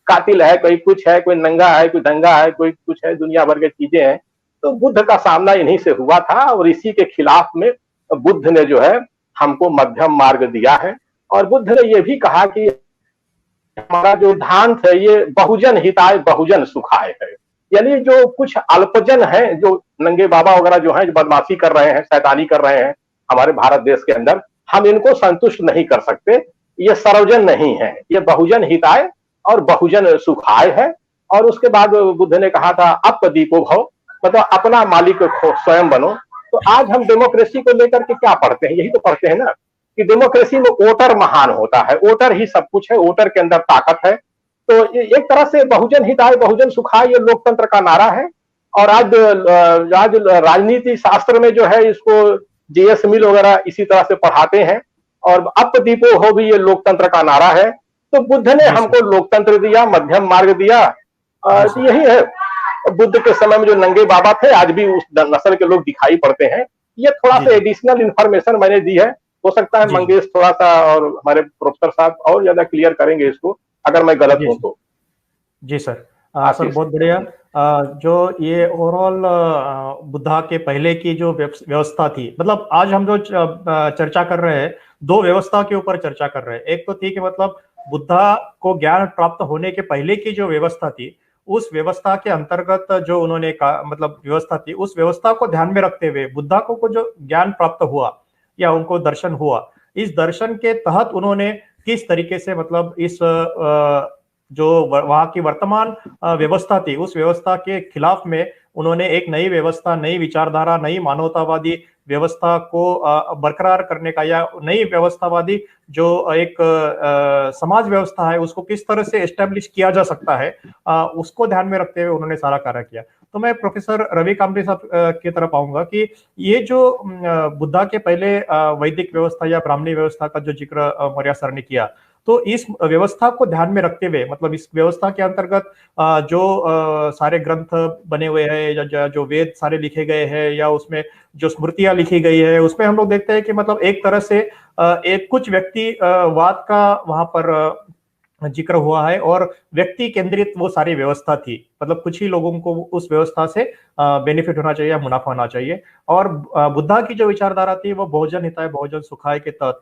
कातिल है, कोई कुछ है, कोई नंगा है, कोई दंगा है, कोई कुछ है, दुनिया भर की चीजें हैं। तो बुद्ध का सामना इन्हीं से हुआ था और इसी के खिलाफ में बुद्ध ने जो है हमको मध्यम मार्ग दिया है। और बुद्ध ने यह भी कहा कि हमारा जो सिद्धांत है ये बहुजन हिताय बहुजन सुखाय है। यानी जो कुछ अल्पजन है, जो नंगे बाबा वगैरह जो है, जो बदमाशी कर रहे हैं, शैतानी कर रहे हैं हमारे भारत देश के अंदर, हम इनको संतुष्ट नहीं कर सकते। ये सर्वजन नहीं है, ये बहुजन हिताय और बहुजन सुखाय है। और उसके बाद बुद्ध ने कहा था अपदीपो भव, मतलब अपना मालिक स्वयं बनो। तो आज हम डेमोक्रेसी को लेकर के क्या पढ़ते हैं, यही तो पढ़ते हैं ना कि डेमोक्रेसी में वोटर महान होता है, वोटर ही सब कुछ है, वोटर के अंदर ताकत है। तो एक तरह से बहुजन हिताय बहुजन सुखाय ये लोकतंत्र का नारा है। और आज राजनीति शास्त्र में जो है इसको जीएस मिल वगैरह इसी तरह से पढ़ाते हैं। और अपदीपो हो भी ये लोकतंत्र का नारा है। तो बुद्ध ने हमको लोकतंत्र दिया, मध्यम मार्ग दिया। तो यही है, बुद्ध के समय में जो नंगे बाबा थे आज भी उस नस्ल के लोग दिखाई पड़ते हैं। ये थोड़ा सा एडिशनल इंफॉर्मेशन मैंने दी है, हो सकता है मंगेश थोड़ा सा और हमारे प्रोफेसर साहब और ज्यादा क्लियर करेंगे इसको, अगर मैं गलत हूं तो। जी सर, सर बहुत बढ़िया। जो ये ओवरऑल बुद्धा के पहले की जो व्यवस्था थी, मतलब आज हम जो चर्चा कर रहे हैं दो व्यवस्था के ऊपर चर्चा कर रहे हैं। एक तो थी कि मतलब बुद्धा को ज्ञान प्राप्त होने के पहले की जो व्यवस्था थी, उस व्यवस्था के अंतर्गत जो उन्होंने मतलब व्यवस्था थी, उस व्यवस्था को ध्यान में रखते हुए बुद्धा को जो ज्ञान प्राप्त हुआ या उनको दर्शन हुआ, इस दर्शन के तहत उन्होंने किस तरीके से मतलब इस जो वहां की वर्तमान व्यवस्था थी उस व्यवस्था के खिलाफ में उन्होंने एक नई व्यवस्था, नई विचारधारा, नई मानवतावादी व्यवस्था को बरकरार करने का, या नई व्यवस्थावादी जो एक समाज व्यवस्था है उसको किस तरह से एस्टेब्लिश किया जा सकता है, उसको ध्यान में रखते हुए उन्होंने सारा कार्य किया। तो मैं प्रोफेसर रवि कामरे साहब की तरफ आऊंगा कि ये जो बुद्धा के पहले वैदिक व्यवस्था या ब्राह्मणी व्यवस्था का जो जिक्र मौर्य सर ने किया, तो इस व्यवस्था को ध्यान में रखते हुए, मतलब इस व्यवस्था के अंतर्गत जो सारे ग्रंथ बने हुए हैं, जो वेद सारे लिखे गए हैं, या उसमें जो स्मृतियां लिखी गई है, उसमें हम लोग देखते हैं कि मतलब एक तरह से एक कुछ व्यक्ति वाद का वहां पर जिक्र हुआ है और व्यक्ति केंद्रित वो सारी व्यवस्था थी। मतलब कुछ ही लोगों को उस व्यवस्था से बेनिफिट होना चाहिए या मुनाफा होना चाहिए। और बुद्धा की जो विचारधारा थी वो बहुजन हिताय बहुजन सुखाय के तहत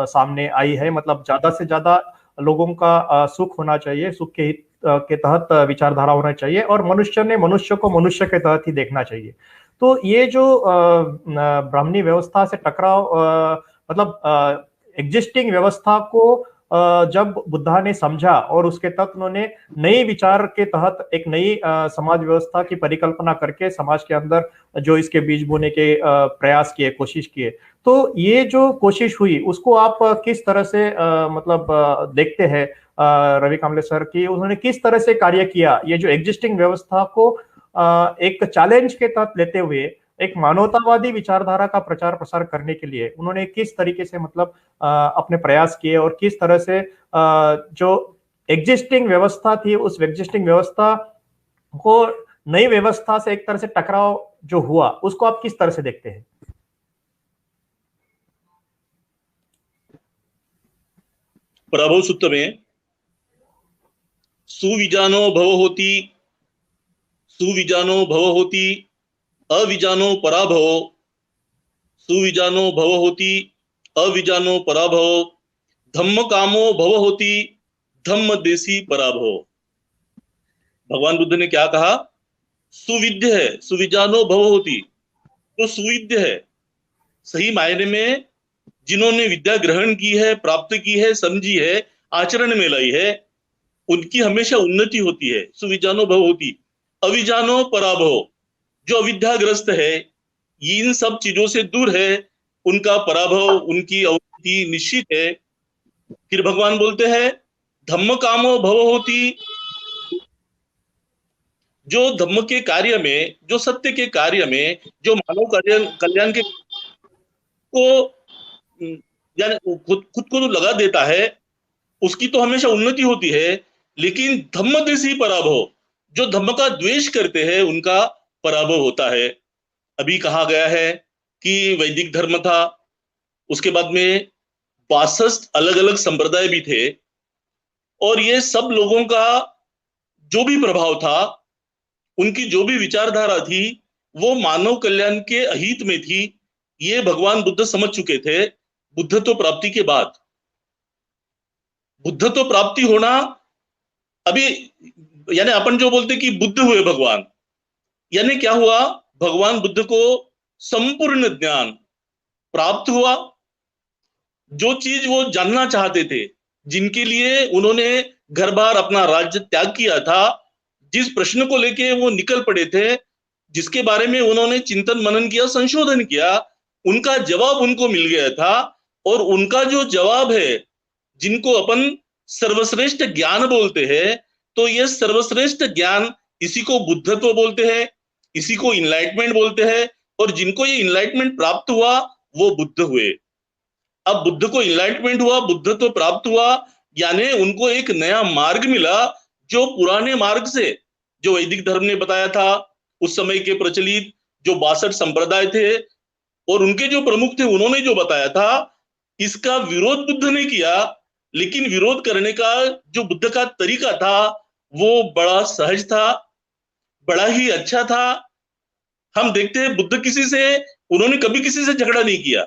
सामने आई है। मतलब ज्यादा से ज्यादा लोगों का सुख होना चाहिए, सुख के हित के तहत विचारधारा होना चाहिए, और मनुष्य ने मनुष्य को मनुष्य के तहत ही देखना चाहिए। तो ये जो ब्राह्मणी व्यवस्था से टकराव, मतलब एग्जिस्टिंग व्यवस्था को जब बुद्धा ने समझा और उसके तहत उन्होंने नई विचार के तहत एक नई समाज व्यवस्था की परिकल्पना करके समाज के अंदर जो इसके बीज बोने के प्रयास किए, कोशिश किए, तो ये जो कोशिश हुई उसको आप किस तरह से मतलब देखते हैं रवि कामले सर की, उन्होंने किस तरह से कार्य किया? ये जो एग्जिस्टिंग व्यवस्था को एक चैलेंज के तहत लेते हुए एक मानवतावादी विचारधारा का प्रचार प्रसार करने के लिए उन्होंने किस तरीके से मतलब अपने प्रयास किए, और किस तरह से जो एग्जिस्टिंग व्यवस्था थी उस एग्जिस्टिंग व्यवस्था को नई व्यवस्था से एक तरह से टकराव जो हुआ उसको आप किस तरह से देखते हैं? प्रभु सूत्र में सुविजानो भव होती अविजानो पराभव, सुविजानो भव होती अविजानो पराभव, धम्म कामो भव होती धम्म देसी पराभव। भगवान बुद्ध ने क्या कहा? सुविद्य है, सुविजानो भव होती, तो सुविद्य है, सही मायने में जिन्होंने विद्या ग्रहण की है, प्राप्त की है, समझी है, आचरण में लाई है, उनकी हमेशा उन्नति होती है। सुविजानो भव होती अविजानो पराभव, जो अविद्याग्रस्त है, इन सब चीजों से दूर है, उनका पराभव, उनकी अवनति निश्चित है। फिर भगवान बोलते हैं धम्म कामो भव होती, जो धम्म के कार्य में, जो सत्य के कार्य में, जो मानव कल्याण के को यानी खुद को तो लगा देता है, उसकी तो हमेशा उन्नति होती है। लेकिन धम्म देसी पराभव, जो धम्म का द्वेष करते हैं उनका पराभव होता है। अभी कहा गया है कि वैदिक धर्म था, उसके बाद में 62 अलग अलग संप्रदाय भी थे, और ये सब लोगों का जो भी प्रभाव था, उनकी जो भी विचारधारा थी, वो मानव कल्याण के अहित में थी। ये भगवान बुद्ध समझ चुके थे। बुद्धत्व प्राप्ति के बाद, बुद्धत्व प्राप्ति होना, अभी यानी अपन जो बोलते कि बुद्ध हुए भगवान, यानी क्या हुआ? भगवान बुद्ध को संपूर्ण ज्ञान प्राप्त हुआ, जो चीज वो जानना चाहते थे, जिनके लिए उन्होंने घर बार अपना राज्य त्याग किया था, जिस प्रश्न को लेके वो निकल पड़े थे, जिसके बारे में उन्होंने चिंतन मनन किया, संशोधन किया, उनका जवाब उनको मिल गया था। और उनका जो जवाब है, जिनको अपन सर्वश्रेष्ठ ज्ञान बोलते हैं, तो ये सर्वश्रेष्ठ ज्ञान, इसी को बुद्धत्व बोलते हैं, इसी को इनलाइटमेंट बोलते हैं। और जिनको ये इनलाइटमेंट प्राप्त हुआ वो बुद्ध हुए। अब बुद्ध को इनलाइटमेंट हुआ, बुद्धत्व प्राप्त हुआ, यानी उनको एक नया मार्ग मिला, जो पुराने मार्ग से, जो वैदिक धर्म ने बताया था, उस समय के प्रचलित जो 62 संप्रदाय थे और उनके जो प्रमुख थे, उन्होंने जो बताया था, इसका विरोध बुद्ध ने किया। लेकिन विरोध करने का जो बुद्ध का तरीका था वो बड़ा सहज था, बड़ा ही अच्छा था। हम देखते हैं बुद्ध उन्होंने कभी किसी से झगड़ा नहीं किया।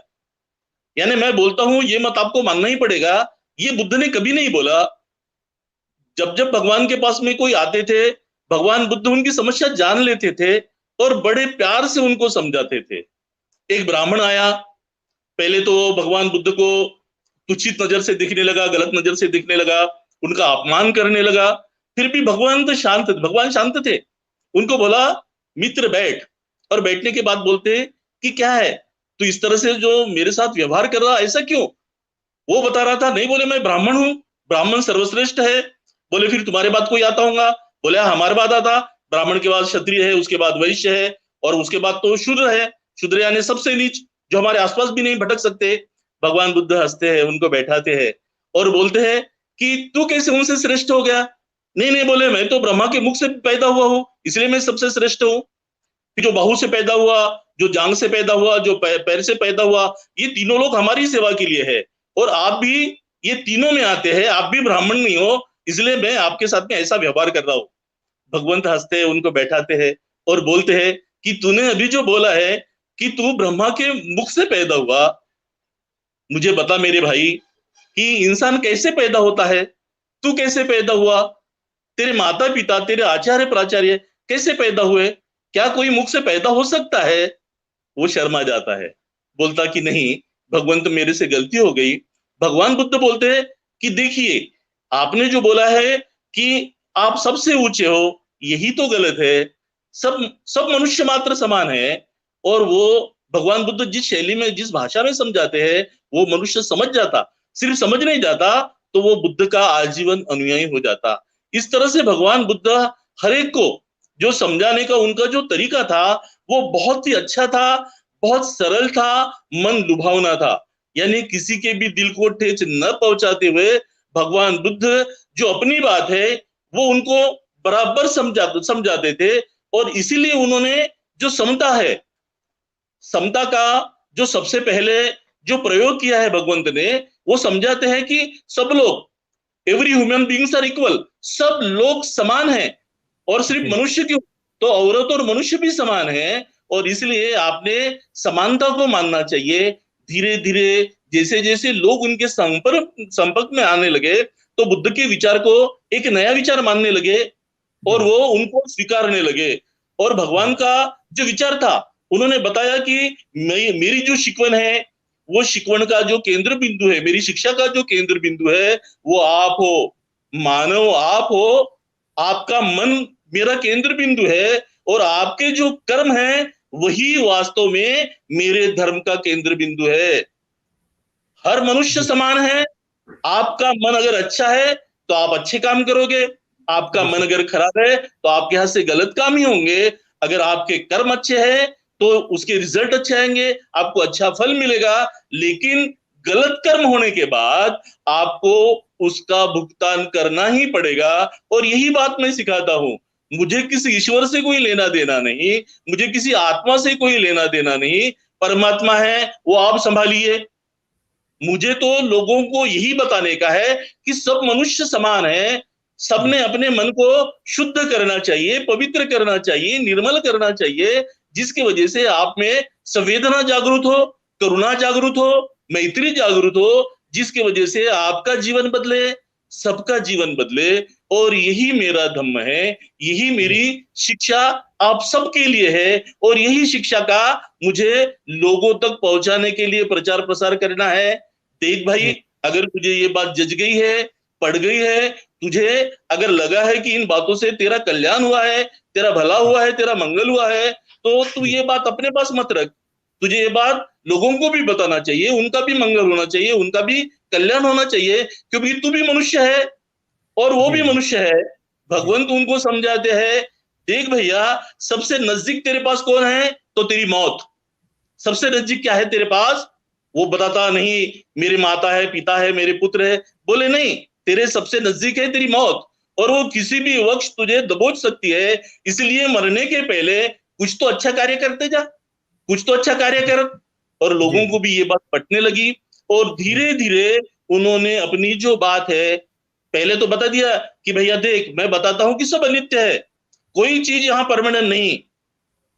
यानी मैं बोलता हूं, ये मत आपको मानना ही पड़ेगा, ये बुद्ध ने कभी नहीं बोला। जब जब भगवान के पास में कोई आते थे, भगवान बुद्ध उनकी समस्या जान लेते थे और बड़े प्यार से उनको समझाते थे। एक ब्राह्मण आया, पहले तो भगवान बुद्ध को तुच्छित नजर से देखने लगा, गलत नजर से देखने लगा, उनका अपमान करने लगा। फिर भी भगवान शांत थे। उनको बोला, मित्र बैठ। और बैठने के बाद बोलते कि क्या है, तो इस तरह से जो मेरे साथ व्यवहार कर रहा, ऐसा क्यों? वो बता रहा था, नहीं, बोले मैं ब्राह्मण हूं, ब्राह्मण सर्वश्रेष्ठ है। बोले फिर तुम्हारे बाद कोई आता होगा? बोले हमारे बाद आता, ब्राह्मण के बाद क्षत्रिय है, उसके बाद वैश्य है, और उसके बाद तो शूद्र है। शूद्र यानी सबसे नीच, जो हमारे आसपास भी नहीं भटक सकते। भगवान बुद्ध हंसते हैं, उनको बैठाते हैं और बोलते हैं कि तू कैसे उनसे श्रेष्ठ हो गया? नहीं, बोले मैं तो ब्रह्मा के मुख से पैदा हुआ हूं, इसलिए मैं सबसे श्रेष्ठ हूं। फिर जो बाहु से पैदा हुआ, जो जांग से पैदा हुआ, जो पैर से पैदा हुआ, ये तीनों लोग हमारी सेवा के लिए है, और आप भी ये तीनों में आते हैं, आप भी ब्राह्मण नहीं हो, इसलिए मैं आपके साथ में ऐसा व्यवहार कर रहा हूं। भगवंत हंसते हैं, उनको बैठाते हैं और बोलते हैं कि तूने अभी जो बोला है कि तू ब्रह्मा के मुख से पैदा हुआ, मुझे बता मेरे भाई कि इंसान कैसे पैदा होता है? तू कैसे पैदा हुआ? तेरे माता पिता, तेरे आचार्य प्राचार्य कैसे पैदा हुए? क्या कोई मुख से पैदा हो सकता है? वो शर्मा जाता है, बोलता कि नहीं भगवंत, मेरे से गलती हो गई। भगवान बुद्ध बोलते हैं कि देखिए, आपने जो बोला है कि आप सबसे ऊंचे हो, यही तो गलत है। सब मनुष्य मात्र समान है। और वो भगवान बुद्ध जिस शैली में, जिस भाषा में समझाते हैं, वो मनुष्य समझ जाता। सिर्फ समझ नहीं जाता तो वो बुद्ध का आजीवन अनुयायी हो जाता। इस तरह से भगवान बुद्ध हर एक को जो समझाने का उनका जो तरीका था वो बहुत ही अच्छा था, बहुत सरल था, मन लुभावना था। यानी किसी के भी दिल को ठेस न पहुंचाते हुए भगवान बुद्ध जो अपनी बात है वो उनको बराबर समझाते थे। और इसीलिए उन्होंने जो समता है, समता का जो सबसे पहले जो प्रयोग किया है भगवंत ने, वो समझाते हैं कि सब लोग, every human beings are equal, सब लोग समान हैं। और सिर्फ मनुष्य क्यों, तो औरत और मनुष्य भी समान है। और इसलिए आपने समानता को मानना चाहिए। धीरे धीरे जैसे जैसे लोग उनके संपर्क में आने लगे, तो बुद्ध के विचार को एक नया विचार मानने लगे और वो उनको स्वीकारने लगे। और भगवान का जो विचार था, उन्होंने बताया कि मेरी जो शिकवण है, वो शिकवण का जो केंद्र बिंदु है, मेरी शिक्षा का जो केंद्र बिंदु है, वो आप हो, मानव आप हो। आपका मन मेरा केंद्र बिंदु है, और आपके जो कर्म है वही वास्तव में मेरे धर्म का केंद्र बिंदु है। हर मनुष्य समान है। आपका मन अगर अच्छा है तो आप अच्छे काम करोगे, आपका मन अगर खराब है तो आपके हाथ से गलत काम ही होंगे। अगर आपके कर्म अच्छे हैं तो उसके रिजल्ट अच्छे आएंगे, आपको अच्छा फल मिलेगा। लेकिन गलत कर्म होने के बाद आपको उसका भुगतान करना ही पड़ेगा। और यही बात मैं सिखाता हूं। मुझे किसी ईश्वर से कोई लेना देना नहीं, मुझे किसी आत्मा से कोई लेना देना नहीं। परमात्मा है, वो आप संभालिए। मुझे तो लोगों को यही बताने का है कि सब मनुष्य समान है। सबने अपने मन को शुद्ध करना चाहिए, पवित्र करना चाहिए, निर्मल करना चाहिए, जिसकी वजह से आप में संवेदना जागृत हो, करुणा जागृत हो, मैत्री जागृत हो, जिसकी वजह से आपका जीवन बदले, सबका जीवन बदले। और यही मेरा धम्म है, यही मेरी शिक्षा आप सबके लिए है। और यही शिक्षा का मुझे लोगों तक पहुंचाने के लिए प्रचार प्रसार करना है। देख भाई, अगर तुझे ये बात जज गई है, पड़ गई है, तुझे अगर लगा है कि इन बातों से तेरा कल्याण हुआ है, तेरा भला हुआ है, तेरा मंगल हुआ है, तो तू ये बात अपने पास मत रख। तुझे ये बात लोगों को भी बताना चाहिए, उनका भी मंगल होना चाहिए, उनका भी कल्याण होना चाहिए, क्योंकि तू भी मनुष्य है और वो भी मनुष्य है। भगवंत उनको समझाते हैं, देख भैया, सबसे नजदीक तेरे पास कौन है? तो तेरी मौत। सबसे नजदीक क्या है तेरे पास? वो बताता नहीं मेरी माता है, पिता है, मेरे पुत्र है, बोले नहीं, तेरे सबसे नजदीक है तेरी मौत, और वो किसी भी वक्त तुझे दबोच सकती है। इसलिए मरने के पहले कुछ तो अच्छा कार्य करते जा, कुछ तो अच्छा कार्य कर। और लोगों को भी ये बात पटने लगी, और धीरे धीरे उन्होंने अपनी जो बात है, पहले तो बता दिया कि भैया देख, मैं बताता हूं कि सब अनित्य है, कोई चीज यहाँ परमानेंट नहीं।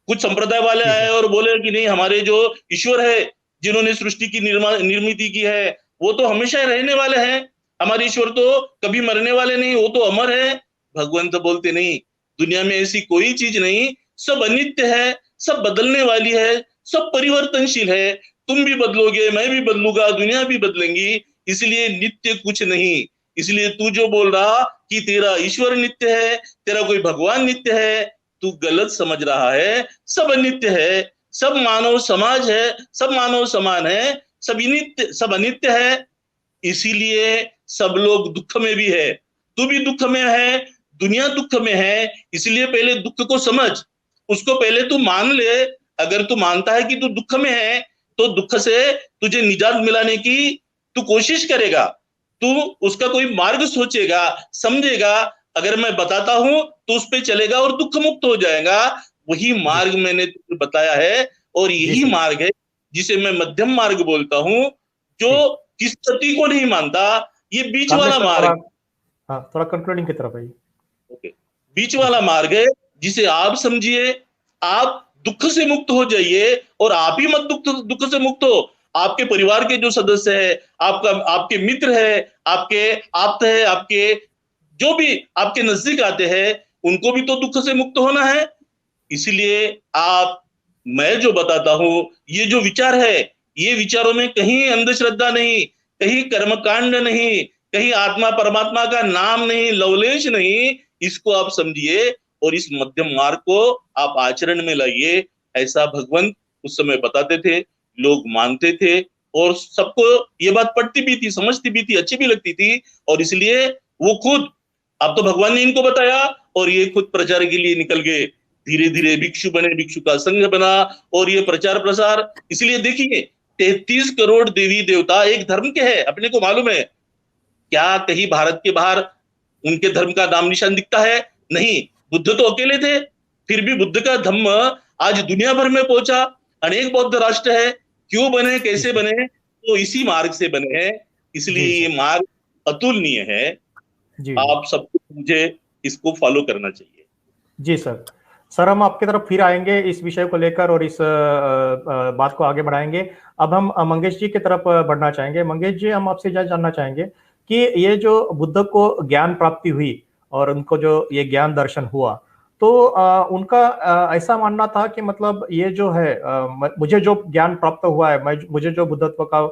कुछ संप्रदाय वाले आए और बोले कि नहीं, हमारे जो ईश्वर है, जिन्होंने सृष्टि की निर्मित की है, वो तो हमेशा रहने वाले हैं, हमारे ईश्वर तो कभी मरने वाले नहीं, वो तो अमर है। भगवंत बोलते नहीं, दुनिया में ऐसी कोई चीज नहीं, सब अनित्य है, सब बदलने वाली है, सब परिवर्तनशील है। तुम भी बदलोगे, मैं भी बदलूंगा, दुनिया भी बदलेंगी, इसलिए नित्य कुछ नहीं। इसलिए तू जो बोल रहा कि तेरा ईश्वर नित्य है, तेरा कोई भगवान नित्य है, तू गलत समझ रहा है। सब अनित्य है, सब मानव समाज है, सब मानव समान है, सब अनित्य है। इसीलिए सब लोग दुख में भी है, तू भी दुख में है, दुनिया दुख में है। इसलिए पहले दुख को समझ, उसको पहले तू मान ले। अगर तू मानता है कि तू दुख में है, तो दुख से तुझे निजात मिलाने की तू कोशिश करेगा, तू उसका कोई मार्ग सोचेगा, समझेगा। अगर मैं बताता हूं तो उस पे चलेगा और दुख मुक्त हो जाएगा। वही मार्ग मैंने तुझे बताया है, और यही मार्ग है जिसे मैं मध्यम मार्ग बोलता हूं, जो किस सती को नहीं मानता। ये बीच वाला मार्ग, थोड़ा कंक्लूडिंग की तरफ है। ओके, बीच वाला मार्ग है, जिसे आप समझिए, आप दुख से मुक्त हो जाइए। और आप ही मत दुख से मुक्त हो, आपके परिवार के जो सदस्य है, आपके मित्र है, आपके आप्त है, आपके जो भी आपके नजदीक आते हैं, उनको भी तो दुख से मुक्त होना है। इसलिए मैं जो बताता हूं, ये जो विचार है, ये विचारों में कहीं अंधश्रद्धा नहीं, कहीं कर्मकांड नहीं, कहीं आत्मा परमात्मा का नाम नहीं, लवलेश नहीं। इसको आप समझिए और इस मध्यम मार्ग को आप आचरण में लाइए। ऐसा भगवंत उस समय बताते थे, लोग मानते थे, और सबको ये बात पटती भी थी, समझती भी थी, अच्छी भी लगती थी। और इसलिए वो खुद, अब तो भगवान ने इनको बताया और ये खुद प्रचार के लिए निकल गए। धीरे धीरे भिक्षु बने, भिक्षु का संघ बना, और ये प्रचार प्रसार। इसलिए देखिए, 33 करोड़ देवी देवता एक धर्म के हैं, अपने को मालूम है। क्या कहीं भारत के बाहर उनके धर्म का नाम निशान दिखता है? नहीं। बुद्ध तो अकेले थे, फिर भी बुद्ध का धर्म आज दुनिया भर में पहुंचा। अनेक बौद्ध राष्ट्र है, क्यों बने, कैसे बने? तो इसी मार्ग से बने हैं। इसलिए ये मार्ग अतुलनीय है। आप सबको मुझे इसको फॉलो करना चाहिए। जी सर, हम आपकी तरफ फिर आएंगे इस विषय को लेकर और इस बात को आगे बढ़ाएंगे। अब हम मंगेश जी की तरफ बढ़ना चाहेंगे। मंगेश जी, हम आपसे जानना चाहेंगे कि ये जो बुद्ध को ज्ञान प्राप्ति हुई और उनको जो ये ज्ञान दर्शन हुआ, तो उनका ऐसा मानना था कि मतलब ये जो है, मुझे जो ज्ञान प्राप्त हुआ है, मुझे जो बुद्धत्व का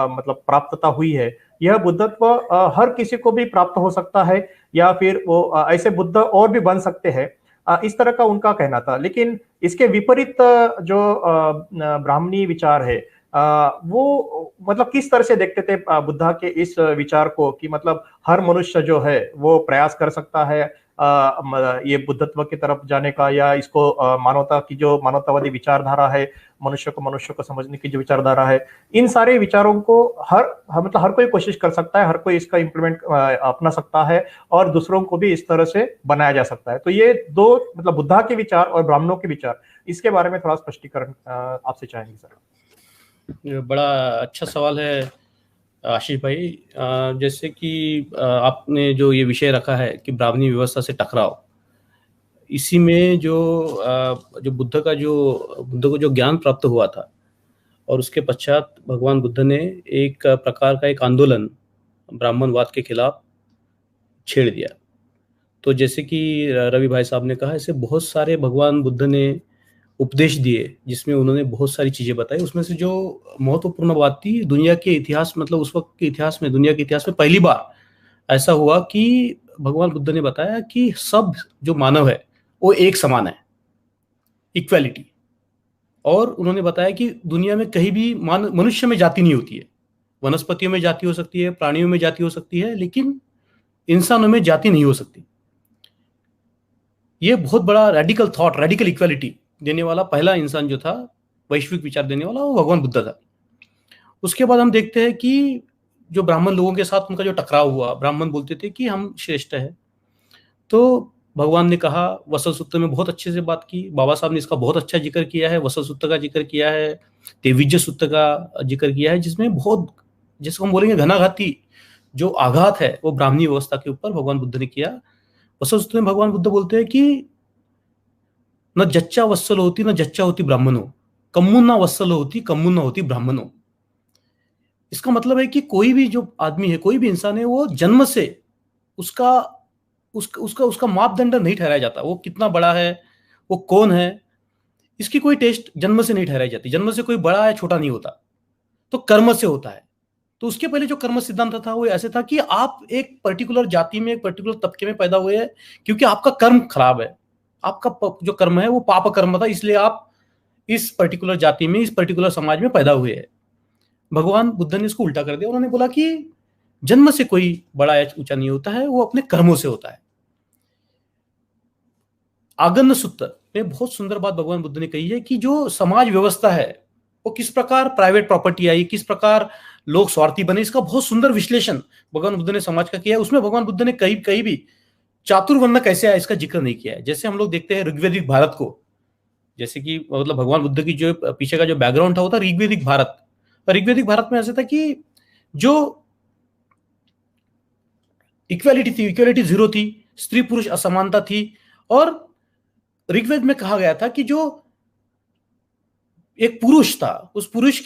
मतलब प्राप्तता हुई है, यह बुद्धत्व हर किसी को भी प्राप्त हो सकता है, या फिर वो ऐसे बुद्ध और भी बन सकते हैं, इस तरह का उनका कहना था। लेकिन इसके विपरीत जो ब्राह्मणी विचार है, वो मतलब किस तरह से देखते थे बुद्धा के इस विचार को कि मतलब हर मनुष्य जो है वो प्रयास कर सकता है ये बुद्धत्व की तरफ जाने का, या इसको मानवता की जो मानवतावादी विचारधारा है, मनुष्य को समझने की जो विचारधारा है, इन सारे विचारों को मतलब हर कोई कोशिश कर सकता है, हर कोई इसका इम्प्लीमेंट अपना सकता है और दूसरों को भी इस तरह से बनाया जा सकता है। तो ये दो मतलब बुद्धा के विचार और ब्राह्मणों के विचार, इसके बारे में थोड़ा स्पष्टीकरण आपसे चाहेंगे सर। बड़ा अच्छा सवाल है आशीष भाई। जैसे कि आपने जो ये विषय रखा है कि ब्राह्मणी व्यवस्था से टकराव, इसी में जो बुद्ध को जो ज्ञान प्राप्त हुआ था, और उसके पश्चात भगवान बुद्ध ने एक प्रकार का एक आंदोलन ब्राह्मणवाद के खिलाफ छेड़ दिया। तो जैसे कि रवि भाई साहब ने कहा, ऐसे बहुत सारे भगवान बुद्ध ने उपदेश दिए, जिसमें उन्होंने बहुत सारी चीजें बताई। उसमें से जो महत्वपूर्ण बात थी, दुनिया के इतिहास, मतलब उस वक्त के इतिहास में, दुनिया के इतिहास में पहली बार ऐसा हुआ कि भगवान बुद्ध ने बताया कि सब जो मानव है वो एक समान है, इक्वालिटी। और उन्होंने बताया कि दुनिया में कहीं भी मनुष्य में जाति नहीं होती है। वनस्पतियों में जाति हो सकती है, प्राणियों में जाति हो सकती है, लेकिन इंसानों में जाति नहीं हो सकती। ये बहुत बड़ा रेडिकल थॉट, रेडिकल इक्वालिटी देने वाला पहला इंसान जो था, वैश्विक विचार देने वाला, वो भगवान बुद्ध था। उसके बाद हम देखते हैं कि जो ब्राह्मण लोगों के साथ उनका जो टकराव हुआ, ब्राह्मण बोलते थे कि हम श्रेष्ठ हैं, तो भगवान ने कहा, वसल सूत्र में बहुत अच्छे से बात की, बाबा साहब ने इसका बहुत अच्छा जिक्र किया है, वसल सूत्र का जिक्र किया है, तेविज्य सूत्र का जिक्र किया है, जिसमें बहुत, जिसको हम बोलेंगे घनाघाती जो आघात है वो ब्राह्मणी व्यवस्था के ऊपर भगवान बुद्ध ने किया। वसल सूत्र में भगवान बुद्ध बोलते हैं कि न जच्चा वत्सल होती, न जच्चा होती ब्राह्मणों, कम्मुन्ना वत्सल होती, कम्मुन्ना होती ब्राह्मणों। इसका मतलब है कि कोई भी जो आदमी है, कोई भी इंसान है, वो जन्म से उसका उसका उसका उसका मापदंड नहीं ठहराया जाता। वो कितना बड़ा है, वो कौन है, इसकी कोई टेस्ट जन्म से नहीं ठहराई जाती। जन्म से कोई बड़ा है छोटा नहीं होता, तो कर्म से होता है। तो उसके पहले जो कर्म सिद्धांत था वो ऐसे था कि आप एक पर्टिकुलर जाति में, एक पर्टिकुलर तबके में पैदा हुए हैं क्योंकि आपका कर्म खराब है, आपका जो कर्म है वो पाप कर्म था, इसलिए आप इस पर्टिकुलर जाति में, इस पर्टिकुलर समाज में पैदा हुए हैं। भगवान बुद्ध ने इसको उल्टा कर दिया। उन्होंने बोला कि जन्म से कोई बड़ा या ऊंचा नहीं होता है, वो अपने कर्मों से होता है। आगन्य सूत्र में बहुत सुंदर बात भगवान बुद्ध ने कही है कि जो समाज व्यवस्था है वो किस प्रकार प्राइवेट प्रॉपर्टी आई, किस प्रकार लोग स्वार्थी बने, इसका बहुत सुंदर विश्लेषण भगवान बुद्ध ने समाज का किया है। उसमें भगवान बुद्ध ने कहीं भी चातुर्वर्ण कैसे आया इसका जिक्र नहीं किया है। जैसे हम लोग देखते हैं ऋग्वेदिक भारत को, जैसे कि मतलब भगवान बुद्ध की जो पीछे का जो बैकग्राउंड था वो था ऋग्वेदिक भारत। ऋग्वेदिक भारत में ऐसा था कि जो इक्वालिटी थी, इक्वालिटी जीरो थी, स्त्री पुरुष असमानता थी। और ऋग्वेद में कहा गया था कि जो एक पुरुष था, उस पुरुष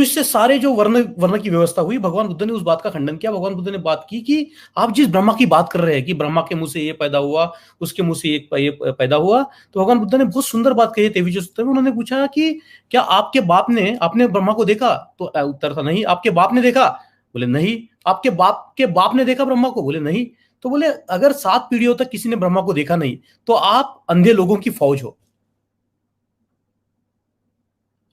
से सारे जो वर्ण की व्यवस्था हुई। भगवान बुद्ध ने उस बात का खंडन किया। भगवान बुद्ध ने बात की कि आप जिस ब्रह्मा की बात कर रहे हैं कि ब्रह्मा के मुंह से ये पैदा हुआ, उसके मुंह से ये पैदा हुआ, तो भगवान बुद्ध ने बहुत सुंदर बात कही तेविज्य सूत्र में। उन्होंने पूछा कि क्या आपके बाप ने, आपने ब्रह्मा को देखा? तो उत्तर था नहीं। आपके बाप ने देखा? बोले नहीं। आपके बाप ने देखा ब्रह्मा को? बोले नहीं। तो बोले अगर 7 पीढ़ियों तक किसी ने ब्रह्मा को देखा नहीं तो आप अंधे लोगों की फौज हो,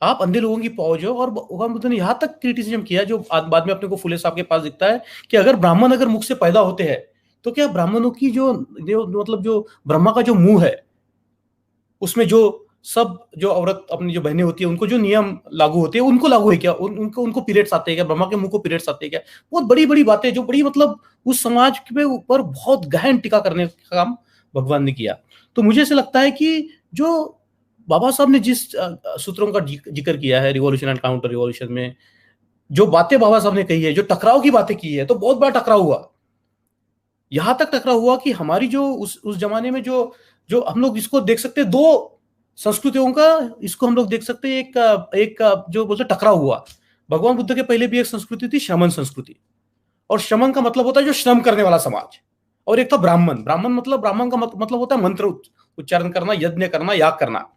आप अंधे लोगों की फौज हो। और भगवान बुद्ध ने यहां तक क्रिटिसिज्म किया, जो बाद में अपने को फुले साहब के पास दिखता है, कि अगर ब्राह्मण अगर मुख से पैदा होते हैं तो क्या ब्राह्मणों की जो मतलब जो ब्रह्मा का जो मुंह है उसमें जो सब जो औरत अपनी जो बहनें होती है उनको जो नियम लागू होते हैं उनको लागू है क्या? उनको पीरियड्स आते हैं क्या? ब्रह्मा के मुंह को पीरियड्स आते हैं क्या? बहुत बड़ी बड़ी बातें जो बड़ी मतलब उस समाज के ऊपर बहुत गहन टीका करने का काम भगवान ने किया। तो मुझे ऐसे लगता है कि जो बाबा साहब ने जिस सूत्रों का जिक्र किया है रिवॉल्यूशन एंड काउंटर रिवॉल्यूशन में, जो बातें बाबा साहब ने कही है, जो टकराव की बातें की है, तो बहुत बड़ा टकराव हुआ। यहां तक टकराव हुआ कि हमारी जो उस जमाने में जो हम लोग इसको देख सकते हैं, 2 संस्कृतियों का इसको हम लोग देख सकते हैं। एक जो बोलते टकराव हुआ। भगवान बुद्ध के पहले भी एक संस्कृति थी, शमन संस्कृति। और शमन का मतलब होता है जो श्रम करने वाला समाज। और एक था ब्राह्मण। ब्राह्मण का मतलब होता है मंत्र उच्चारण करना, यज्ञ करना, याग करना।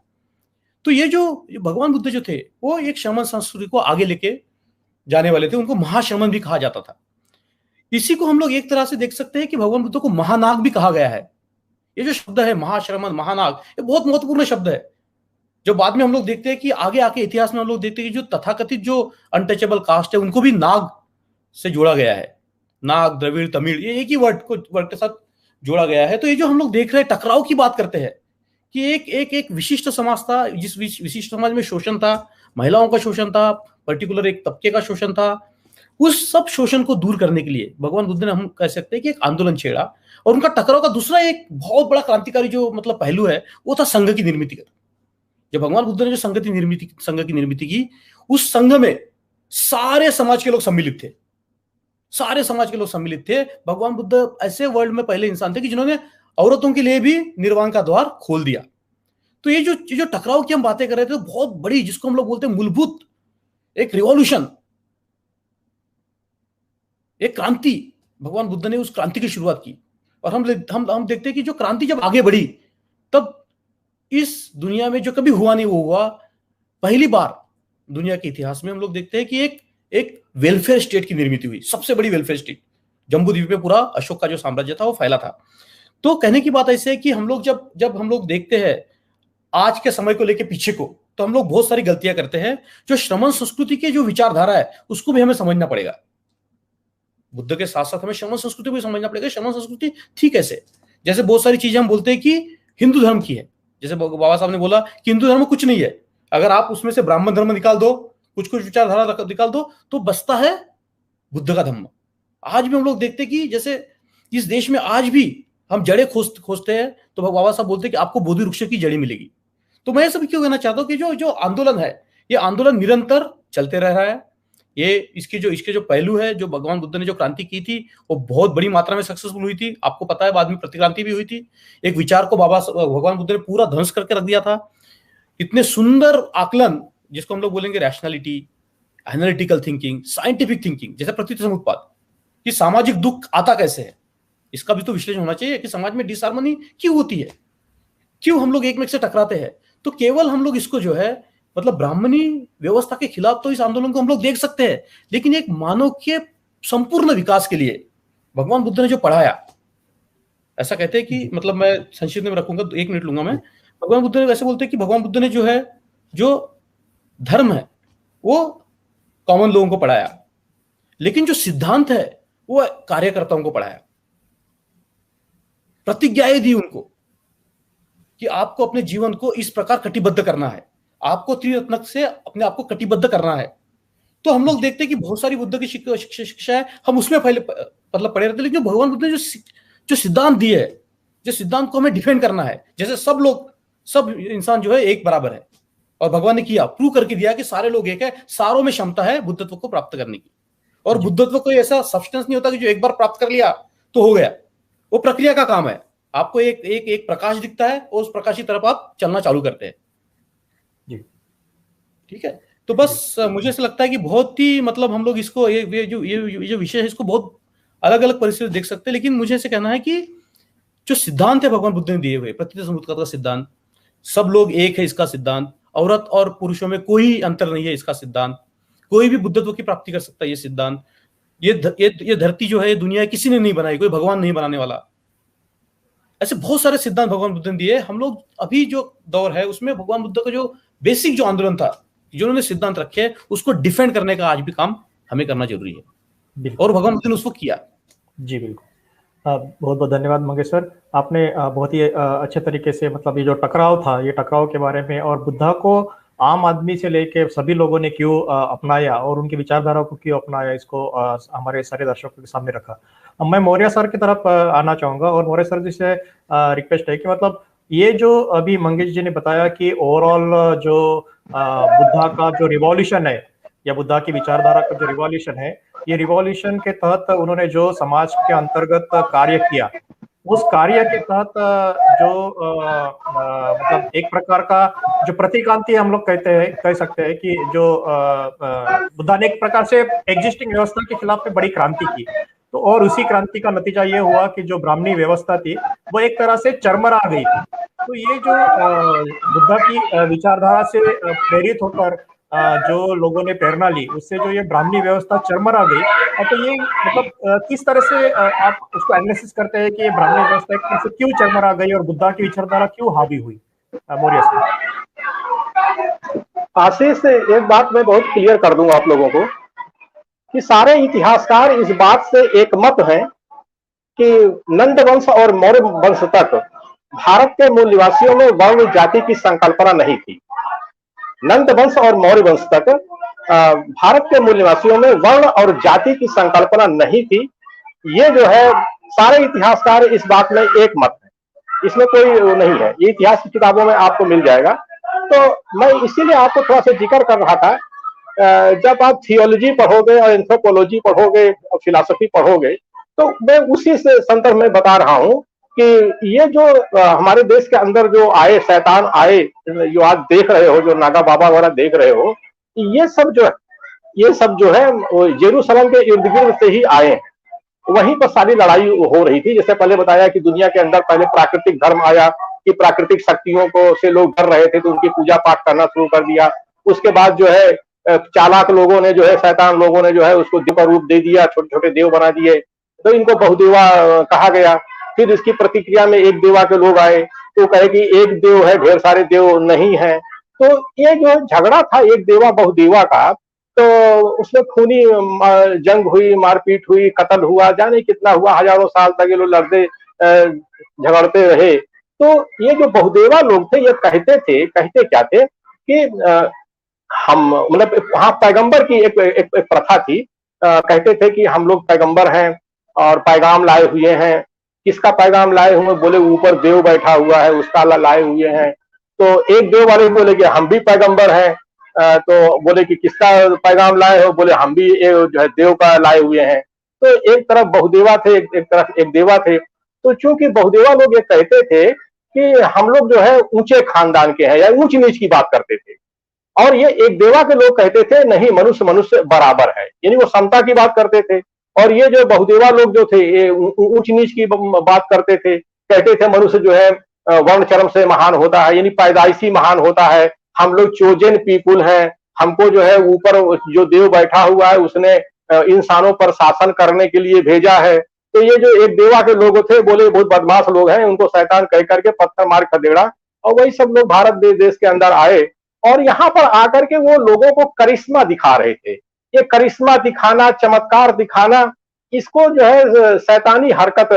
तो ये जो भगवान बुद्ध जो थे वो एक शमन संस्कृति को आगे लेके जाने वाले थे। उनको महाशमन भी कहा जाता था। इसी को हम लोग एक तरह से देख सकते हैं कि भगवान बुद्ध को महानाग भी कहा गया है। ये जो शब्द है महाश्रमण, महानाग, ये बहुत महत्वपूर्ण शब्द है, जो बाद में हम लोग देखते हैं कि आगे आके इतिहास में हम लोग देखते हैं कि जो तथाकथित जो अनटचेबल कास्ट है उनको भी नाग से जोड़ा गया है। नाग, द्रविड़, तमिल, ये एक ही वर्ड के साथ जोड़ा गया है। तो ये जो हम लोग देख रहे हैं, टकराव की बात करते हैं कि एक विशिष्ट समाज था, जिस विशिष्ट समाज में शोषण था, महिलाओं का शोषण था, पर्टिकुलर एक तबके का शोषण था। उस सब शोषण को दूर करने के लिए भगवान बुद्ध ने, हम कह सकते हैं कि एक आंदोलन छेड़ा। और उनका टकराव का दूसरा एक बहुत बड़ा क्रांतिकारी जो मतलब पहलू है वो था संघ की निर्मित। जब भगवान बुद्ध ने जो संघ की निर्मित की, उस संघ में सारे समाज के लोग सम्मिलित थे। सारे समाज के लोग सम्मिलित थे। भगवान बुद्ध ऐसे वर्ल्ड में पहले इंसान थे कि जिन्होंने औरतों के लिए भी निर्वाण का द्वार खोल दिया। तो ये जो टकराव की हम बातें कर रहे थे, बहुत बड़ी, जिसको हम लोग बोलते हैं मूलभूत एक रिवॉल्यूशन, एक क्रांति, भगवान बुद्ध ने उस क्रांति की शुरुआत की। और हम देखते हैं कि जो क्रांति जब आगे बढ़ी, तब इस दुनिया में जो कभी हुआ नहीं वो हुआ। पहली बार दुनिया के इतिहास में हम लोग देखते हैं कि एक वेलफेयर स्टेट की निर्मित हुई, सबसे बड़ी वेलफेयर स्टेट। जम्बू द्वीप पे पूरा अशोक का जो साम्राज्य था वो फैला था। तो कहने की बात ऐसे है कि हम लोग जब हम लोग देखते हैं आज के समय को लेके पीछे को, तो हम लोग बहुत सारी गलतियां करते हैं। जो श्रमण संस्कृति की जो विचारधारा है उसको भी हमें समझना पड़ेगा। बुद्ध के साथ साथ हमें श्रमण संस्कृति को भी समझना पड़ेगा। श्रमण संस्कृति थी कैसे? जैसे बहुत सारी चीजें हम बोलते हैं कि हिंदू धर्म की है, जैसे बाबा साहब ने बोला कि हिंदू धर्म कुछ नहीं है, अगर आप उसमें से ब्राह्मण धर्म निकाल दो, कुछ कुछ विचारधारा निकाल दो, तो बचता है बुद्ध का धर्म। आज भी हम लोग देखते हैं कि जैसे इस देश में आज भी हम जड़ें खोजते हैं, तो बाबा साहब बोलते हैं कि आपको बोधि वृक्ष की जड़ी मिलेगी। तो मैं सब क्यों कहना चाहता हूं कि जो आंदोलन है, ये आंदोलन निरंतर चलते रह रहा है। ये इसके जो पहलू है, जो भगवान बुद्ध ने जो क्रांति की थी वो बहुत बड़ी मात्रा में सक्सेसफुल हुई थी। आपको पता है बाद में प्रतिक्रांति भी हुई थी। एक विचार को भगवान बुद्ध ने पूरा ध्वंस करके रख दिया था। इतने सुंदर आकलन, जिसको हम लोग बोलेंगे rationality, analytical thinking, scientific thinking, जैसे प्रतीत समुत्पाद, कि सामाजिक दुख आता कैसे है, इसका भी तो विश्लेषण होना चाहिए कि समाज में डिसहार्मनी क्यों होती है, क्यों हम लोग एक में से टकराते हैं। तो केवल हम लोग इसको जो है मतलब ब्राह्मणी व्यवस्था के खिलाफ तो इस आंदोलन को हम लोग देख सकते हैं, लेकिन एक मानव के संपूर्ण विकास के लिए भगवान बुद्ध ने जो पढ़ाया, ऐसा कहते हैं कि मतलब मैं संक्षिप्त में रखूंगा, 1 मिनट लूंगा मैं। भगवान बुद्ध ने वैसे बोलते हैं कि भगवान बुद्ध ने जो है जो धर्म है वो कॉमन लोगों को पढ़ाया, लेकिन जो सिद्धांत है वो कार्यकर्ताओं को पढ़ाया। प्रतिज्ञाएं दी उनको कि आपको अपने जीवन को इस प्रकार कटिबद्ध करना है, आपको त्रिरत्नक से अपने आप को कटिबद्ध करना है। तो हम लोग देखते हैं कि बहुत सारी बुद्ध की शिक्षा है, हम उसमें पहले मतलब पढ़े रहते, लेकिन भगवान बुद्ध ने जो सिद्धांत दिए है, जो सिद्धांत को हमें डिफेंड करना है, जैसे सब इंसान जो है एक बराबर है, और भगवान ने किया, प्रूव करके दिया कि सारे लोग एक है, सारों में क्षमता है बुद्धत्व को प्राप्त करने की। और बुद्धत्व कोई ऐसा सब्सटेंस नहीं होता कि जो एक बार प्राप्त कर लिया तो हो गया, वो प्रक्रिया का काम है। आपको एक प्रकाश दिखता है और उस प्रकाश की तरफ आप चलना चालू करते हैं। जी ठीक है। तो बस मुझे ऐसा लगता है कि बहुत ही मतलब हम लोग इसको ये जो विषय है इसको बहुत अलग अलग परिस्थिति देख सकते हैं, लेकिन मुझे ऐसे कहना है कि जो सिद्धांत है भगवान बुद्ध ने दिए हुए, प्रतीत समुत्पाद का सिद्धांत, सब लोग एक है इसका सिद्धांत, औरत और पुरुषों में कोई अंतर नहीं है इसका सिद्धांत, कोई भी बुद्धत्व की प्राप्ति कर सकता है ये सिद्धांत, ये धरती जो है दुनिया किसी ने नहीं बनाई, कोई भगवान नहीं बनाने वाला। ऐसे बहुत सारे सिद्धांत भगवान बुद्ध ने दिए। हम लोग अभी जो दौर है उसमें भगवान बुद्ध का जो बेसिक जो आंदोलन था, जो उन्होंने सिद्धांत रखे, उसको डिफेंड करने का आज भी काम हमें करना जरूरी है, और भगवान बुद्ध ने उसको किया। जी बिल्कुल। बहुत बहुत धन्यवाद मंगेश सर, आपने बहुत ही अच्छे तरीके से मतलब ये जो टकराव था, ये टकराव के बारे में, और बुद्धा को आम आदमी से लेके सभी लोगों ने क्यों अपनाया और उनकी विचारधारा को क्यों अपनाया, इसको हमारे सारे दर्शकों के सामने रखा। अब मैं मौर्य सर की तरफ आना चाहूंगा, और मौर्य सर जी से रिक्वेस्ट है कि मतलब ये जो अभी मंगेश जी ने बताया कि ओवरऑल जो बुद्धा का जो रिवॉल्यूशन है या बुद्धा की विचारधारा का जो रिवॉल्यूशन है, ये रिवॉल्यूशन के तहत उन्होंने जो समाज के अंतर्गत कार्य किया, उस कार्य के तहत जो मतलब एक प्रकार का जो प्रतिक्रांति हम लोग कह सकते हैं कि जो बुद्धा ने एक प्रकार से एग्जिस्टिंग व्यवस्था के खिलाफ में बड़ी क्रांति की, तो और उसी क्रांति का नतीजा ये हुआ कि जो ब्राह्मणी व्यवस्था थी वो एक तरह से चरमरा गई थी। तो ये जो बुद्धा की विचारधारा से प्रेरित होकर जो लोगों ने प्रेरणा ली, उससे जो ये ब्राह्मणी व्यवस्था चरमरा गई, तो ये मतलब किस तरह से आप उसको एनालिसिस करते हैं कि ये ब्राह्मणी व्यवस्था एक तरह से क्यों चरमरा गई और बुद्धा की विचारधारा क्यों हावी हुई? मौर्य सर। आशीष, एक बात मैं बहुत क्लियर कर दूंगा आप लोगों को कि सारे इतिहासकार इस बात से एक मत हैं कि नंद वंश और मौर्य वंश तक भारत के मूल निवासियों में वर्ण जाति की संकल्पना नहीं थी। नंद वंश और मौर्य वंश तक भारत के मूल निवासियों में वर्ण और जाति की संकल्पना नहीं थी। ये जो है सारे इतिहासकार इस बात में एक मत है, इसमें कोई नहीं है, ये इतिहास की किताबों में आपको मिल जाएगा। तो मैं इसीलिए आपको थोड़ा सा जिक्र कर रहा था, जब आप थियोलॉजी पढ़ोगे और एंथ्रोपोलॉजी पढ़ोगे और फिलॉसफी पढ़ोगे, तो मैं उसी से संदर्भ में बता रहा हूं कि ये जो हमारे देश के अंदर जो आए शैतान आए, जो आज देख रहे हो, जो नागा बाबा वगैरह देख रहे हो, ये सब जो है जेरूसलम के इर्द गिर्द से ही आए हैं। वहीं पर सारी लड़ाई हो रही थी। जैसे पहले बताया कि दुनिया के अंदर पहले प्राकृतिक धर्म आया, कि प्राकृतिक शक्तियों को से लोग डर रहे थे तो उनकी पूजा पाठ करना शुरू कर दिया। उसके बाद जो है चालाक लोगों ने जो है, शैतान लोगों ने जो है उसको देव का रूप दे दिया, छोटे छोटे देव बना दिए, तो इनको बहुदेवा कहा गया। फिर इसकी प्रतिक्रिया में एक देवा के लोग आए तो कहे कि एक देव है, ढेर सारे देव नहीं है। तो ये जो झगड़ा था एक देवा बहुदेवा का, तो उसमें खूनी जंग हुई, मारपीट हुई, कत्ल हुआ, जाने कितना हुआ, हजारों साल तक ये लोग लड़ते झगड़ते रहे। तो ये जो बहुदेवा लोग थे ये कहते क्या थे कि हम मतलब वहां पैगंबर की एक प्रथा थी। कहते थे कि हम लोग पैगंबर हैं और पैगाम लाए हुए हैं। किसका पैगाम लाए हुए? बोले ऊपर देव बैठा हुआ है उसका लाए हुए हैं। तो एक देव वाले बोले कि हम भी पैगंबर हैं। तो बोले कि किसका पैगाम लाए हो? बोले हम भी जो है देव का लाए हुए हैं। तो एक तरफ बहुदेवा थे, एक तरफ एक देवा थे। तो चूंकि बहुदेवा लोग ये कहते थे कि हम लोग जो है ऊंचे खानदान के हैं या ऊंच नीच की बात करते थे, और ये एक देवा के लोग कहते थे नहीं, मनुष्य मनुष्य बराबर है, यानी वो समता की बात करते थे। और ये जो बहुदेवा लोग जो थे ये ऊंच नीच की बात करते थे, कहते थे मनुष्य जो है वर्ण चरम से महान होता है, यानी पैदाइशी महान होता है, हम लोग चोजन पीपुल हैं, हमको जो है ऊपर जो देव बैठा हुआ है उसने इंसानों पर शासन करने के लिए भेजा है। तो ये जो एक देवा के लोग थे बोले बहुत बदमाश लोग हैं, उनको शैतान कह करके पत्थर मार खदेड़ा। और वही सब लोग भारत देश के अंदर आए और यहाँ पर आकर के वो लोगों को करिश्मा दिखा रहे थे। ये करिश्मा दिखाना, चमत्कार दिखाना, इसको जो है शैतानी हरकत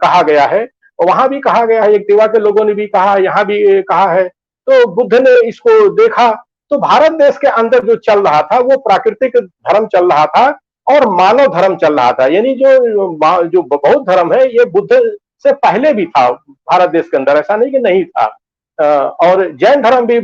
कहा गया है। वहां भी कहा गया है, एक देवा के लोगों ने भी कहा, यहाँ भी कहा है। तो बुद्ध ने इसको देखा तो भारत देश के अंदर जो चल रहा था वो प्राकृतिक धर्म चल रहा था और मानव धर्म चल रहा था। यानी जो बौद्ध धर्म है ये बुद्ध से पहले भी था भारत देश के अंदर, ऐसा नहीं कि नहीं था। और जैन धर्म भी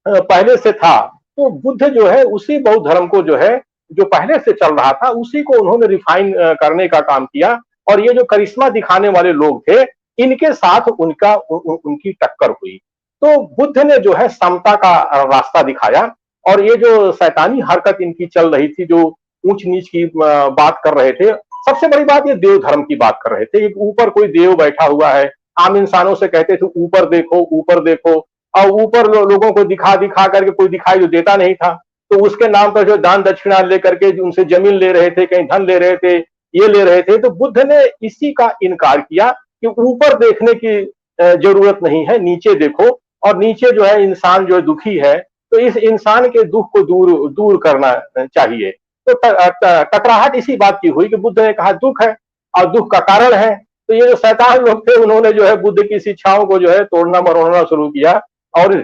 पहले से था। तो बुद्ध जो है उसी बौद्ध धर्म को जो है जो पहले से चल रहा था उसी को उन्होंने रिफाइन करने का काम किया। और ये जो करिश्मा दिखाने वाले लोग थे इनके साथ उनकी टक्कर हुई। तो बुद्ध ने जो है समता का रास्ता दिखाया। और ये जो शैतानी हरकत इनकी चल रही थी, जो ऊंच नीच की बात कर रहे थे, सबसे बड़ी बात ये देव धर्म की बात कर रहे थे। ऊपर कोई देव बैठा हुआ है, आम इंसानों से कहते थे ऊपर देखो ऊपर देखो, और ऊपर लोगों को दिखा दिखा करके कोई दिखाई जो देता नहीं था, तो उसके नाम पर जो दान दक्षिणा लेकर के उनसे जमीन ले रहे थे, कहीं धन ले रहे थे, ये ले रहे थे। तो बुद्ध ने इसी का इनकार किया कि ऊपर देखने की जरूरत नहीं है, नीचे देखो। और नीचे जो है इंसान जो दुखी है, तो इस इंसान के दुख को दूर करना चाहिए। तो टकराहट इसी बात की हुई कि बुद्ध ने कहा दुख है और दुख का कारण है। तो ये जो शैतान लोग थे उन्होंने जो है बुद्ध की शिक्षाओं को जो है तोड़ना मरोड़ना शुरू किया और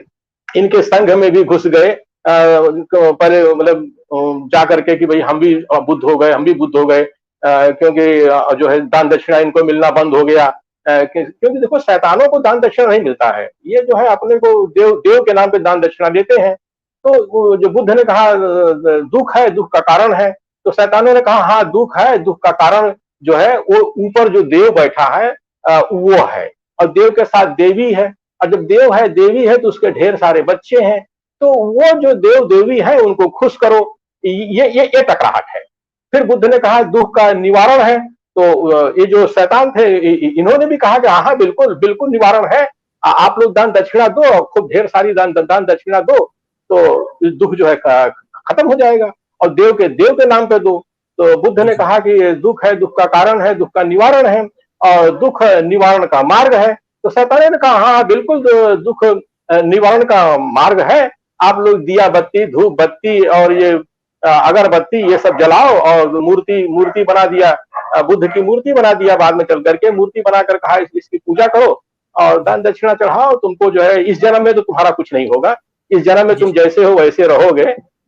इनके संघ में भी घुस गए। पहले मतलब जाकर के कि भाई हम भी बुद्ध हो गए, हम भी बुद्ध हो गए, क्योंकि जो है दान दक्षिणा इनको मिलना बंद हो गया। क्योंकि देखो शैतानों को दान दक्षिणा नहीं मिलता है, ये जो है अपने को देव के नाम पे दान दक्षिणा देते हैं। तो जो बुद्ध ने कहा दुख है, दुख का कारण है, तो शैतानों ने कहा हाँ दुख है, दुख का कारण जो है वो ऊपर जो देव बैठा है वो है, और देव के साथ देवी है। और जब देव है देवी है तो उसके ढेर सारे बच्चे हैं, तो वो जो देव देवी है उनको खुश करो। ये टकराहट है। फिर बुद्ध ने कहा दुख का निवारण है। तो ये जो शैतान थे इन्होंने भी कहा कि हाँ बिल्कुल बिल्कुल निवारण है, आप लोग दान दक्षिणा दो, खूब ढेर सारी दान दक्षिणा दो, तो दुख जो है खत्म हो जाएगा, और देव के नाम पे दो। तो बुद्ध ने कहा कि दुख है, दुख का कारण है, दुख का निवारण है, और दुख निवारण का मार्ग है। तो शैतान ने कहा हाँ बिल्कुल दुख निवारण का मार्ग है, आप लोग दिया बत्ती, धूप बत्ती और ये अगरबत्ती ये सब जलाओ, और मूर्ति बना दिया, बुद्ध की मूर्ति बना दिया। बाद में चल करके मूर्ति बनाकर कहा इसकी पूजा करो और दान दक्षिणा चढ़ाओ, तुमको जो है इस जन्म में तो तुम्हारा कुछ नहीं होगा, इस जन्म में तुम जैसे हो वैसे रहोगे,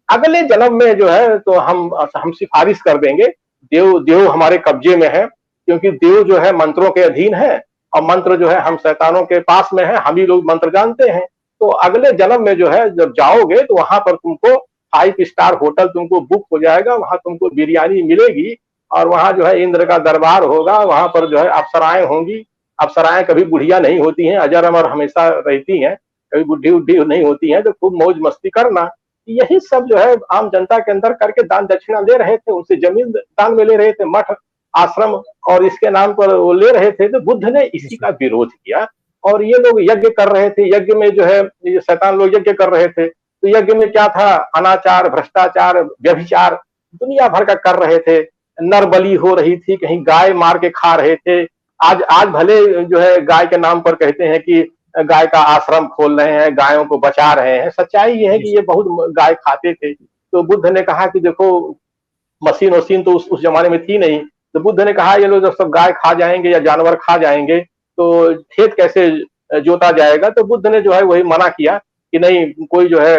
अगले जन्म में जो है तो हम सिफारिश कर देंगे। देव हमारे कब्जे में है, क्योंकि देव जो है मंत्रों के अधीन है, और मंत्र जो है हम शैतानों के पास में है, हम ही लोग मंत्र जानते हैं। तो अगले जन्म में जो है जब जाओगे तो वहां पर तुमको 5 स्टार होटल तुमको बुक हो जाएगा, वहां तुमको बिरयानी मिलेगी, और वहां जो है इंद्र का दरबार होगा, वहां पर जो है अप्सराएं होंगी। अप्सराएं कभी बुढ़िया नहीं होती हैं, अजर अमर हमेशा रहती हैं, कभी बुढ़ी उड्ढी नहीं होती हैं। तो खूब मौज मस्ती करना, यही सब जो है आम जनता के अंदर करके दान दक्षिणा ले रहे थे, उनसे जमीन दान में ले रहे थे, मठ आश्रम और इसके नाम पर वो ले रहे थे। तो बुद्ध ने इसी का विरोध किया और ये लोग यज्ञ कर रहे थे, यज्ञ में जो है ये शैतान लोग यज्ञ कर रहे थे, तो यज्ञ में क्या था, अनाचार, भ्रष्टाचार, व्यभिचार दुनिया भर का कर रहे थे, नर बलि हो रही थी, कहीं गाय मार के खा रहे थे। आज भले जो है गाय के नाम पर कहते हैं कि गाय का आश्रम खोल रहे हैं, गायों को बचा रहे हैं, सच्चाई ये है कि ये बहुत गाय खाते थे। तो बुद्ध ने कहा कि देखो मशीन वशीन तो उस जमाने में थी नहीं, तो बुद्ध ने कहा ये लोग जब सब गाय खा जाएंगे या जानवर खा जाएंगे तो खेत कैसे जोता जाएगा। तो बुद्ध ने जो है वही मना किया कि नहीं, कोई जो है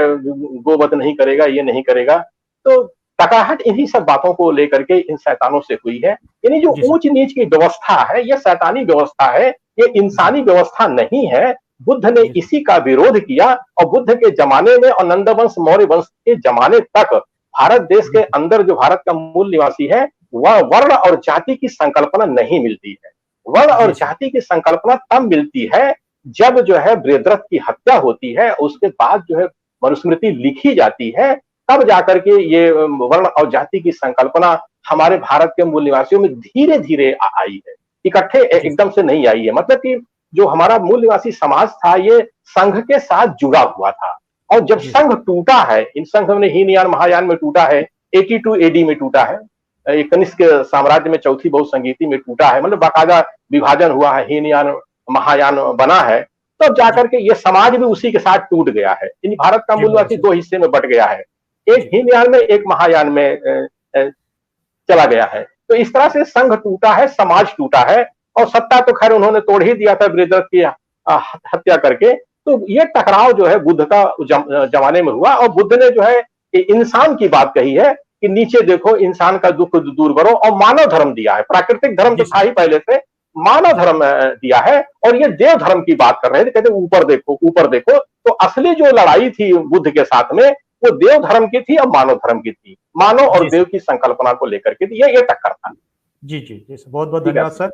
गोवध नहीं करेगा, ये नहीं करेगा। तो टकराहट इन्हीं सब बातों को लेकर के इन शैतानों से हुई है। यानी जो ऊंच नीच की व्यवस्था है, ये शैतानी व्यवस्था है, ये इंसानी व्यवस्था नहीं है। बुद्ध ने इसी का विरोध किया और बुद्ध के जमाने में और नंद वंश मौर्य वंश के जमाने तक भारत देश के अंदर जो भारत का मूल निवासी है वह वर्ण और जाति की संकल्पना नहीं मिलती है। वर्ण और जाति की संकल्पना तब मिलती है जब जो है बृहद्रथ की हत्या होती है, उसके बाद जो है मनुस्मृति लिखी जाती है, तब जाकर के ये वर्ण और जाति की संकल्पना हमारे भारत के मूल निवासियों में धीरे धीरे आई है, इकट्ठे एकदम से नहीं आई है। मतलब कि जो हमारा मूल निवासी समाज था ये संघ के साथ जुड़ा हुआ था, और जब संघ टूटा है, इन संघ में हीनयान महायान में टूटा है, 82 AD में टूटा है, कनिष्क साम्राज्य में चौथी बहुसंगीति में टूटा है, मतलब बाकायदा विभाजन हुआ है, हीनयान महायान बना है, तब जाकर के ये समाज भी उसी के साथ टूट गया है। इन भारत का मूल निवासी दो हिस्से में बट गया है, एक हीनयान में एक महायान में चला गया है। तो इस तरह से संघ टूटा है, समाज टूटा है, और सत्ता तो खैर उन्होंने तोड़ ही दिया था बृहद्रथ की हत्या करके। तो ये टकराव जो है बुद्ध का जमाने में हुआ, और बुद्ध ने जो है इंसान की बात कही है कि नीचे देखो, इंसान का दुख दूर करो, और मानव धर्म दिया है। प्राकृतिक धर्म तो था ही पहले से, मानव धर्म दिया है, और ये देव धर्म की बात कर रहे थे, कहते ऊपर देखो ऊपर देखो। तो असली जो लड़ाई थी बुद्ध के साथ में वो देव धर्म की थी और मानव धर्म की थी, मानव और देव की संकल्पना को लेकर के थी, ये टक्कर था। जी जी जी, बहुत बहुत धन्यवाद सर।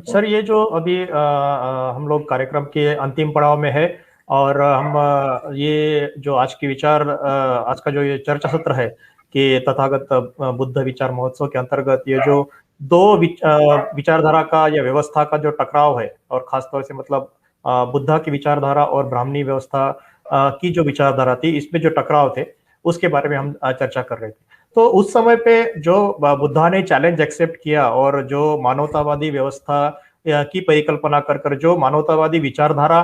सर ये जो अभी हम लोग कार्यक्रम के अंतिम पड़ाव में है, और हम ये जो आज की विचार आज का जो ये चर्चा सत्र है कि तथागत बुद्ध विचार महोत्सव के अंतर्गत ये जो दो विचारधारा का या व्यवस्था का जो टकराव है, और खासतौर से मतलब बुद्धा की विचारधारा और ब्राह्मणी व्यवस्था की जो विचारधारा थी, इसमें जो टकराव थे उसके बारे में हम चर्चा कर रहे थे। तो उस समय पे जो बुद्धा ने चैलेंज एक्सेप्ट किया और जो मानवतावादी व्यवस्था की परिकल्पना कर जो मानवतावादी विचारधारा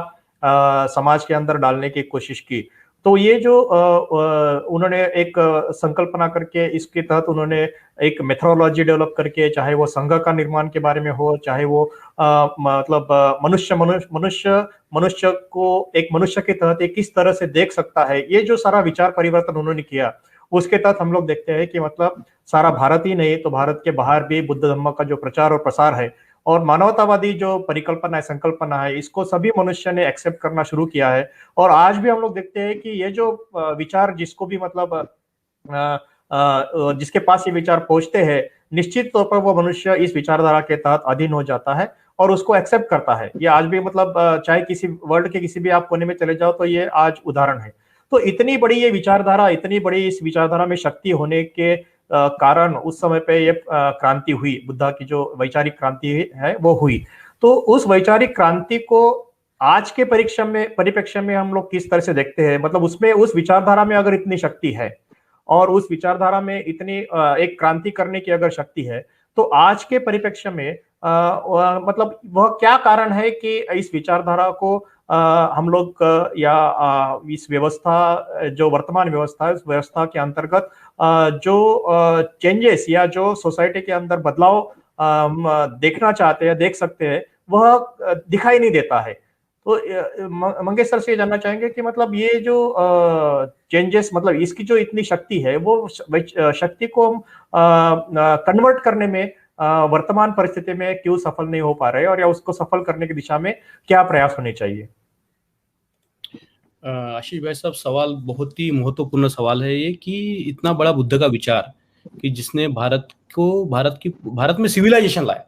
समाज के अंदर डालने की कोशिश की, तो ये जो उन्होंने एक संकल्पना करके इसके तहत उन्होंने एक मेथोडोलॉजी डेवलप करके, चाहे वो संघ का निर्माण के बारे में हो, चाहे वो मतलब मनुष्य को एक मनुष्य के तहत एक किस तरह से देख सकता है, ये जो सारा विचार परिवर्तन उन्होंने किया, उसके तहत हम लोग देखते हैं कि मतलब सारा भारत ही नहीं तो भारत के बाहर भी बुद्ध धर्म का जो प्रचार और प्रसार है और मानवतावादी जो परिकल्पना है, संकल्पना है, इसको सभी मनुष्य ने एक्सेप्ट करना शुरू किया है। और आज भी हम लोग देखते हैं कि ये जो विचार जिसको भी मतलब जिसके पास ये विचार पहुंचते हैं, निश्चित तौर पर वो मनुष्य इस विचारधारा के तहत अधीन हो जाता है और उसको एक्सेप्ट करता है। ये आज भी मतलब चाहे किसी वर्ल्ड के किसी भी आप कोने में चले जाओ तो ये आज उदाहरण है। तो इतनी बड़ी ये विचारधारा, इतनी बड़ी इस विचारधारा में शक्ति होने के कारण उस समय पे ये क्रांति हुई, बुद्धा की जो वैचारिक क्रांति है वो हुई। तो उस वैचारिक क्रांति को आज के परिप्रेक्ष्य में हम लोग किस तरह से देखते हैं, मतलब उसमें उस विचारधारा में अगर इतनी शक्ति है और उस विचारधारा में इतनी एक क्रांति करने की अगर शक्ति है, तो आज के परिप्रेक्ष्य में मतलब वह क्या कारण है कि इस विचारधारा को हम लोग या इस व्यवस्था जो वर्तमान व्यवस्था है, उस व्यवस्था के अंतर्गत जो चेंजेस या जो सोसाइटी के अंदर बदलाव देखना चाहते हैं, देख सकते हैं, वह दिखाई नहीं देता है। तो मंगेश सर से जानना चाहेंगे कि मतलब ये जो चेंजेस, मतलब इसकी जो इतनी शक्ति है, वो शक्ति को हम कन्वर्ट करने में वर्तमान परिस्थिति में क्यों सफल नहीं हो पा रहे, और या उसको सफल करने की दिशा में क्या प्रयास होने चाहिए? आशीष भाई साहब, सवाल बहुत ही महत्वपूर्ण सवाल है ये, कि इतना बड़ा बुद्ध का विचार कि जिसने भारत में सिविलाइजेशन लाया।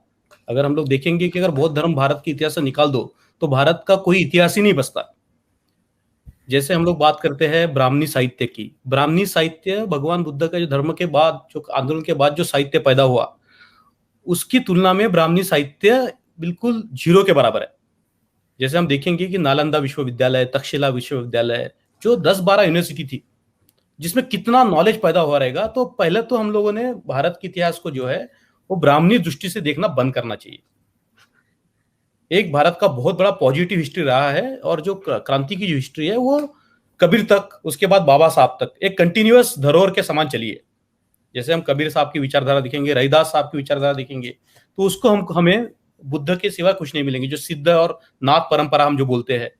अगर हम लोग देखेंगे कि अगर बौद्ध धर्म भारत के इतिहास से निकाल दो तो भारत का कोई इतिहास ही नहीं बचता। जैसे हम लोग बात करते हैं ब्राह्मणी साहित्य की, ब्राह्मणी साहित्य भगवान बुद्ध का जो धर्म के बाद, जो आंदोलन के बाद जो साहित्य पैदा हुआ, उसकी तुलना में ब्राह्मणी साहित्य बिल्कुल जीरो के बराबर है। जैसे हम देखेंगे कि नालंदा विश्वविद्यालय, तक्षशिला विश्वविद्यालय, जो 10-12 यूनिवर्सिटी थी, जिसमें कितना नॉलेज पैदा हुआ रहेगा, तो पहले तो हम लोगों ने भारत के इतिहास को जो है वो ब्राह्मणी दृष्टि से देखना बंद करना चाहिए। एक भारत का बहुत बड़ा पॉजिटिव हिस्ट्री रहा है, और जो क्रांति की जो हिस्ट्री है वो कबीर तक, उसके बाद बाबा साहब तक एक कंटिन्यूअस धरोहर के समान चली है। जैसे हम कबीर साहब की विचारधारा देखेंगे, रविदास साहब की विचारधारा देखेंगे, तो उसको हमें बुद्ध के सिवा कुछ नहीं मिलेंगे, जो सिद्ध और नाथ परंपरा हम जो बोलते हैं।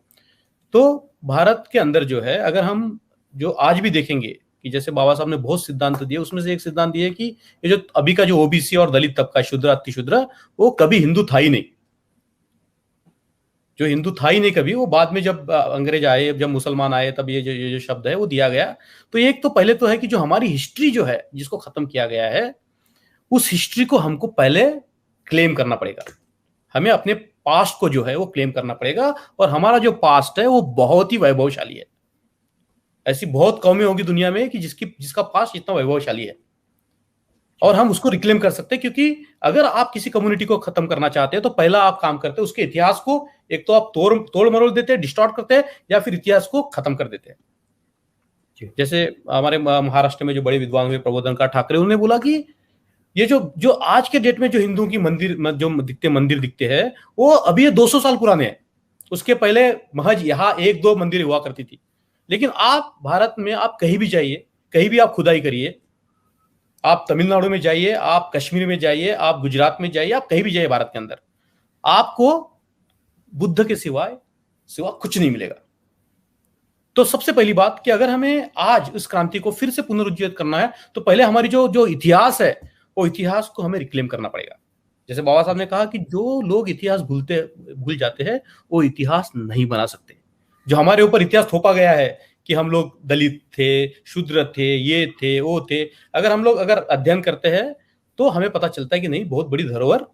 तो भारत के अंदर जो है, अगर हम जो आज भी देखेंगे कि जैसे बाबा साहब ने बहुत सिद्धांत दिए, उसमें से एक सिद्धांत दिए कि ये जो अभी का जो ओबीसी और दलित तबका, शूद्र अतिशूद्र, वो कभी हिंदू था ही नहीं। जो हिंदू था ही नहीं कभी, वो बाद में जब अंग्रेज आए, जब मुसलमान आए, तब ये जो शब्द है वो दिया गया। तो एक तो पहले तो है कि जो हमारी हिस्ट्री जो है, जिसको खत्म किया गया है, उस हिस्ट्री को हमको पहले क्लेम करना पड़ेगा। हमें अपने पास्ट को जो है वो क्लेम करना पड़ेगा, और हमारा जो पास्ट है वो बहुत ही वैभवशाली है। ऐसी बहुत कौमें होंगी दुनिया में कि जिसका पास्ट इतना वैभवशाली है, और हम उसको रिक्लेम कर सकते हैं। क्योंकि अगर आप किसी कम्युनिटी को खत्म करना चाहते हैं, तो पहला आप काम करते हैं उसके इतिहास को, एक तो आप तोड़ मरोड़ देते हैं, डिस्टॉर्ट करते हैं, या फिर इतिहास को खत्म कर देते हैं। जैसे हमारे महाराष्ट्र में जो बड़े विद्वान हुए प्रबोधनकार ठाकरे, उन्होंने बोला कि ये जो आज के डेट में जो हिंदुओं की मंदिर दिखते हैं, वो अभी ये 200 साल पुराने हैं। उसके पहले महज यहाँ 1-2 मंदिर हुआ करती थी। लेकिन आप भारत में आप कहीं भी जाइए, कहीं भी आप खुदाई करिए, आप तमिलनाडु में जाइए, आप कश्मीर में जाइए, आप गुजरात में जाइए, आप कहीं भी जाइए भारत के अंदर, आपको बुद्ध के सिवा कुछ नहीं मिलेगा। तो सबसे पहली बात कि अगर हमें आज इस क्रांति को फिर से पुनरुज्जीवित करना है, तो पहले हमारी जो इतिहास है, वो इतिहास को हमें रिक्लेम करना पड़ेगा। जैसे बाबा साहब ने कहा कि जो लोग इतिहास भूल जाते हैं, वो इतिहास नहीं बना सकते। जो हमारे ऊपर इतिहास थोपा गया है कि हम लोग दलित थे, शूद्र थे, ये थे, वो थे, अगर अध्ययन करते हैं, तो हमें पता चलता है कि नहीं, बहुत बड़ी धरोहर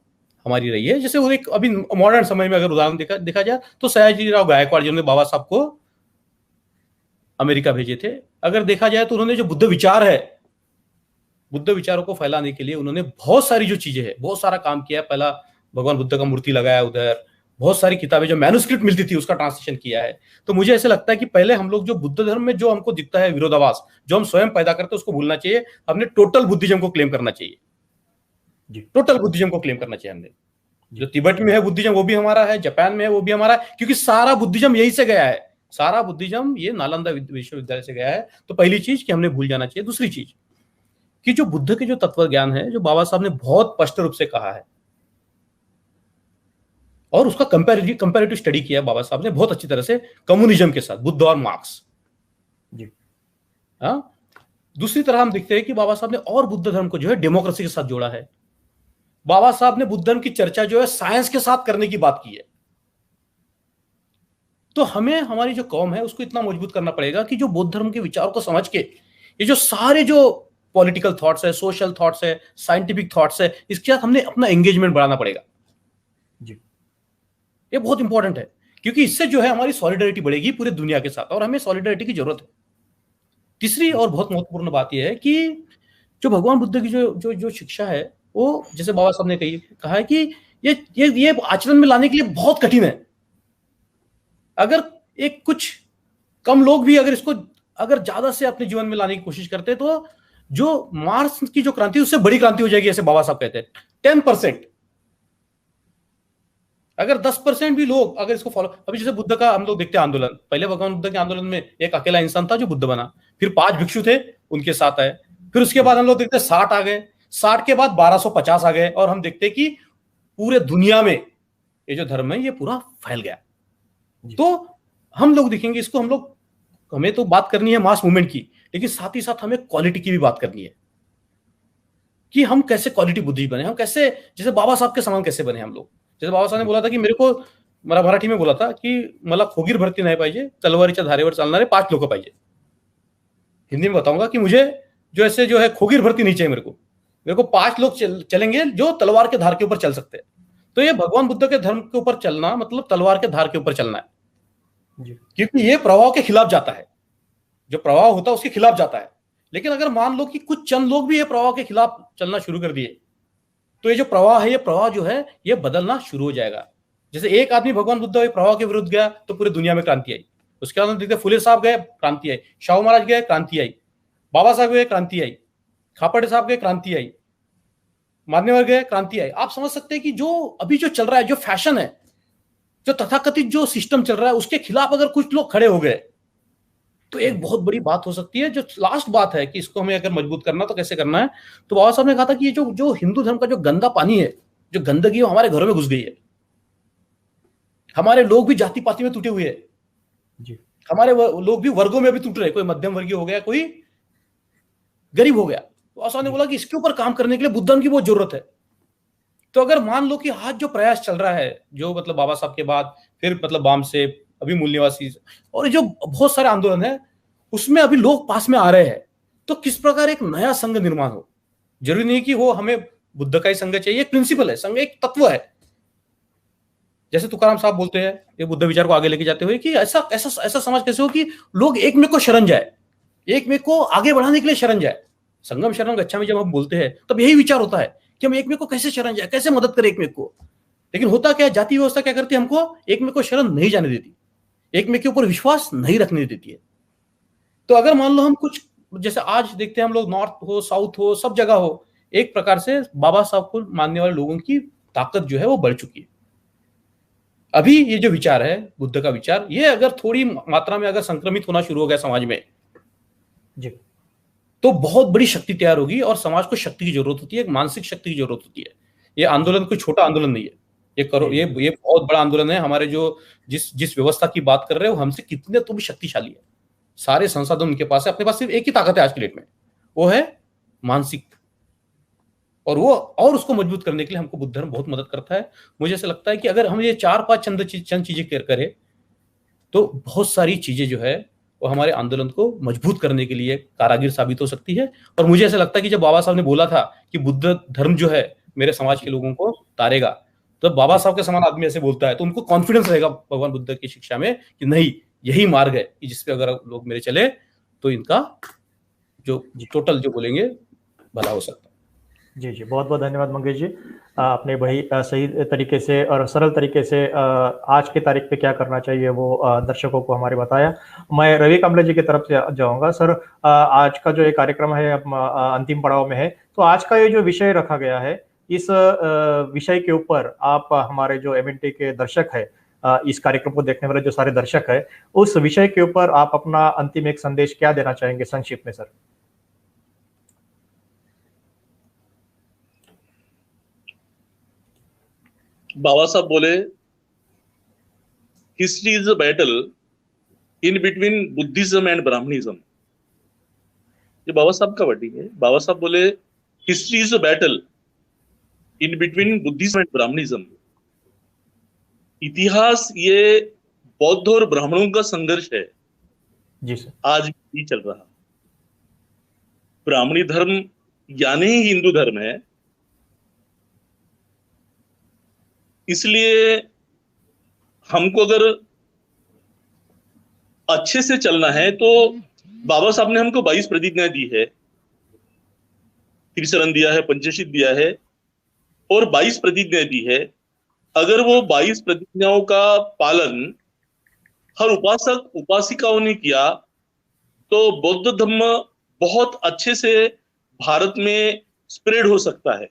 हमारी रही है। जैसे वो एक अभी मॉडर्न समय में अगर उदाहरण देखा जाए, तो सयाजीराव गायकवाड़ जिन्होंने बाबा साहब को अमेरिका भेजे थे, अगर देखा जाए तो उन्होंने जो बुद्ध विचार है, बुद्ध विचारों को फैलाने के लिए उन्होंने बहुत सारी जो चीजें हैं, बहुत सारा काम किया। पहला भगवान बुद्ध का मूर्ति लगाया उधर, बहुत सारी किताबें जो मैन्युस्क्रिप्ट मिलती थी उसका ट्रांसलेशन किया है। तो मुझे ऐसा लगता है कि पहले हम लोग जो बुद्ध धर्म में जो हमको दिखता है विरोधाभास, जो हम स्वयं पैदा करते हैं, उसको भूलना चाहिए। हमने टोटल बुद्धिज्म को क्लेम करना चाहिए जी, टोटल बुद्धिज्म को क्लेम करना चाहिए हमने। जो तिब्बत में है बुद्धिज्म, वो भी हमारा है, जापान में है, वो भी हमारा है, क्योंकि सारा बुद्धिज्म यही से गया है। सारा बुद्धिज्म ये नालंदा विश्वविद्यालय से गया है। तो पहली चीज कि हमने भूल जाना चाहिए। दूसरी चीज कि जो बुद्ध के जो तत्व ज्ञान है, जो बाबा साहब ने बहुत स्पष्ट रूप से कहा है, और उसका कंपैरेटिव स्टडी किया बाबा साहब ने बहुत अच्छी तरह से कम्युनिज्म के साथ, बुद्ध और मार्क्स जी। दूसरी तरह हम देखते हैं कि बाबा साहब ने और बुद्ध धर्म को जो है डेमोक्रेसी के साथ जोड़ा है। बाबा साहब ने बुद्ध धर्म की चर्चा जो है साइंस के साथ करने की बात की है। तो हमें हमारी जो कौम है उसको इतना मजबूत करना पड़ेगा कि जो बौद्ध धर्म के विचारों को समझ के ये जो सारे जो पॉलिटिकल थॉट्स है, सोशल थॉट्स है, साइंटिफिक थॉट्स है, इसके साथ हमने अपना एंगेजमेंट बढ़ाना पड़ेगा जी। ये बहुत इंपॉर्टेंट है, क्योंकि इससे जो है हमारी सॉलिडरिटी बढ़ेगी पूरे दुनिया के साथ, और हमें सॉलिडरिटी की जरूरत है। तीसरी और बहुत महत्वपूर्ण बात यह है कि जो भगवान बुद्ध की जो शिक्षा है, वो जैसे बाबा साहब ने कहा है कि ये आचरण में लाने के लिए बहुत कठिन है। अगर एक कुछ कम लोग भी अगर इसको ज्यादा से अपने जीवन में लाने की कोशिश करते, तो जो मार्क्स की जो क्रांति उससे बड़ी क्रांति हो जाएगी, ऐसे बाबा साहब कहते हैं। 10% अगर 10% भी लोग अगर इसको फॉलो, अभी जैसे बुद्ध का हम लोग देखते हैं आंदोलन, पहले भगवान बुद्ध के आंदोलन में एक अकेला इंसान था जो बुद्ध बना, फिर 5 भिक्षु थे उनके साथ आए, फिर उसके बाद हम लोग देखते हैं 60 आ गए, 60 के बाद 1250 आ गए, और हम देखते हैं कि पूरे दुनिया में ये जो धर्म है ये पूरा फैल गया। तो हम लोग देखेंगे इसको, हमें तो बात करनी है मास मूवमेंट की, लेकिन साथ ही साथ हमें क्वालिटी की भी बात करनी है कि हम कैसे क्वालिटी बुद्धिस्ट बने, हम कैसे जैसे बाबा साहब के समान कैसे बने हम लोग। जैसे बाबा साहब ने बोला था कि मेरे को मराठी में बोला था कि मला खोगीर भरती नाही पाहिजे, तलवारीच्या धारेवर चालणारे 5 लोक पाहिजे। हिंदी में बताऊंगा कि मुझे जो ऐसे जो है खोगीर भर्ती नहीं चाहिए, मेरे को 5 लोग चलेंगे जो तलवार के धार के ऊपर चल सकते हैं। तो ये भगवान बुद्ध के धर्म के ऊपर चलना मतलब तलवार के धार के ऊपर चलना है, क्योंकि ये प्रवाह के खिलाफ जाता है, जो प्रवाह होता है उसके खिलाफ जाता है। लेकिन अगर मान लो कि कुछ चंद लोग भी ये प्रवाह के खिलाफ चलना शुरू कर दिए, तो ये जो प्रवाह है, ये प्रवाह जो है ये बदलना शुरू हो जाएगा। जैसे एक आदमी भगवान बुद्ध के प्रभाव के विरुद्ध गया तो पूरी दुनिया में क्रांति आई। उसके बाद देखते फुले साहब गए, क्रांति आई। शाहू महाराज गए, क्रांति आई। बाबा साहब गए, क्रांति आई। खापड़े साहब गए, क्रांति आई। मान्यवर गए, क्रांति आई। आप समझ सकते हैं कि जो अभी जो चल रहा है, जो फैशन है, जो तथाकथित जो सिस्टम चल रहा है, उसके खिलाफ अगर कुछ लोग खड़े हो गए तो एक बहुत बड़ी बात हो सकती है। जो लास्ट बात है कि इसको हमें अगर मजबूत करना तो कैसे करना है, तो बाबा साहब ने कहा था कि ये जो हिंदू धर्म का जो गंदा पानी है, जो गंदगी है, वो हमारे घरों में घुस गई है। हमारे लोग भी जाति पाति में टूटे हुए हैं जी। हमारे लोग भी वर्गों में भी टूट रहे, कोई मध्यम वर्गीय हो गया, कोई गरीब हो गया। तो आसान ने बोला कि इसके ऊपर काम करने के लिए बुद्ध धर्म की बहुत जरूरत है। तो अगर मान लो कि आज जो प्रयास चल रहा है, जो मतलब बाबा साहब के बाद फिर मतलब वामसेप, अभी मूल निवासी और जो बहुत सारे आंदोलन है, उसमें अभी लोग पास में आ रहे हैं, तो किस प्रकार एक नया संघ निर्माण हो। जरूरी नहीं कि वो हमें बुद्ध का ही संघ चाहिए, एक प्रिंसिपल है, संघ एक तत्व है। जैसे तुकाराम साहब बोलते हैं ये बुद्ध विचार को आगे लेके जाते हुए कि ऐसा ऐसा ऐसा समाज कैसे हो कि लोग एक में को शरण जाए, एक में को आगे बढ़ाने के लिए शरण जाए। संगम शरण गच्छामि जब हम बोलते हैं तब यही विचार होता है कि हम एक में को कैसे शरण जाए, कैसे मदद करें एक में को। लेकिन होता क्या है, जाति व्यवस्था क्या करती है, हमको एक में को शरण नहीं जाने देती, एक में के ऊपर विश्वास नहीं रखने देती है। तो अगर मान लो हम कुछ जैसे आज देखते हैं हम लोग, नॉर्थ हो साउथ हो सब जगह हो, एक प्रकार से बाबा साहब को मानने वाले लोगों की ताकत जो है वो बढ़ चुकी है। अभी ये जो विचार है बुद्ध का विचार, ये अगर थोड़ी मात्रा में अगर संक्रमित होना शुरू हो गया समाज में जी, तो बहुत बड़ी शक्ति तैयार होगी। और समाज को शक्ति की जरूरत होती है, एक मानसिक शक्ति की जरूरत होती है। ये आंदोलन कोई छोटा आंदोलन नहीं है, ये बहुत बड़ा आंदोलन है। हमारे जो जिस व्यवस्था की बात कर रहे हो, हमसे कितने तो भी शक्तिशाली है, सारे संसाधन उनके पास है। अपने पास सिर्फ एक ही ताकत है आज की डेट में, वो है मानसिक। और उसको मजबूत करने के लिए हमको बुद्ध धर्म बहुत मदद करता है। मुझे ऐसा लगता है कि अगर हम ये 4-5 चंद चीजें करें तो बहुत सारी चीजें जो है वो हमारे आंदोलन को मजबूत करने के लिए कारागिर साबित हो सकती है। और मुझे ऐसा लगता है कि जब बाबा साहब ने बोला था कि बुद्ध धर्म जो है मेरे समाज के लोगों को तारेगा, तो बाबा साहब के समान आदमी ऐसे बोलता है तो उनको कॉन्फिडेंस रहेगा भगवान बुद्ध की शिक्षा में कि नहीं, यही मार्ग है कि जिसपे अगर लोग मेरे चले तो इनका जो टोटल जो बोलेंगे भला हो सकता है। जी जी, बहुत बहुत धन्यवाद मंगेश जी। आपने वही सही तरीके से और सरल तरीके से आज की तारीख पे क्या करना चाहिए वो दर्शकों को हमारे बताया। मैं रवि कामले जी की तरफ से जाऊंगा। सर, आज का जो ये कार्यक्रम है अब अंतिम पड़ाव में है, तो आज का ये जो विषय रखा गया है, इस विषय के ऊपर आप हमारे जो एमएनटी के दर्शक है, इस कार्यक्रम को देखने वाले जो सारे दर्शक है, उस विषय के ऊपर आप अपना अंतिम एक संदेश क्या देना चाहेंगे संक्षिप्त में सर? बाबा साहब बोले history is a battle in between Buddhism and Brahmanism. ये बाबा साहब का वर्डिंग है। बाबा साहब बोले history is a battle in between Buddhism and Brahmanism. इतिहास ये बौद्ध और ब्राह्मणों का संघर्ष है जी सर। आज भी चल रहा। ब्राह्मणी धर्म यानी ही हिंदू धर्म है, इसलिए हमको अगर अच्छे से चलना है तो बाबा साहब ने हमको 22 प्रतिज्ञा दी है, त्रिशरण दिया है, पंचशील दिया है और 22 प्रतिज्ञा दी है। अगर वो 22 प्रतिज्ञाओं का पालन हर उपासक उपासिकाओं ने किया तो बौद्ध धर्म बहुत अच्छे से भारत में स्प्रेड हो सकता है।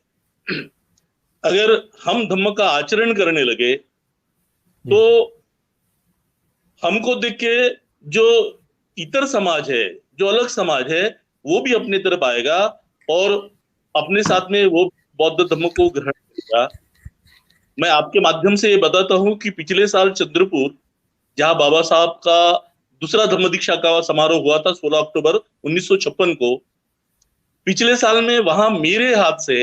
अगर हम धम्म का आचरण करने लगे तो हमको देख के जो इतर समाज है, जो अलग समाज है, वो भी अपने तरफ आएगा और अपने साथ में वो बौद्ध धम्म को ग्रहण करेगा। मैं आपके माध्यम से ये बताता हूं कि पिछले साल चंद्रपुर, जहां बाबा साहब का दूसरा धम्म दीक्षा का समारोह हुआ था 16 अक्टूबर 1956 को, पिछले साल में वहां मेरे हाथ से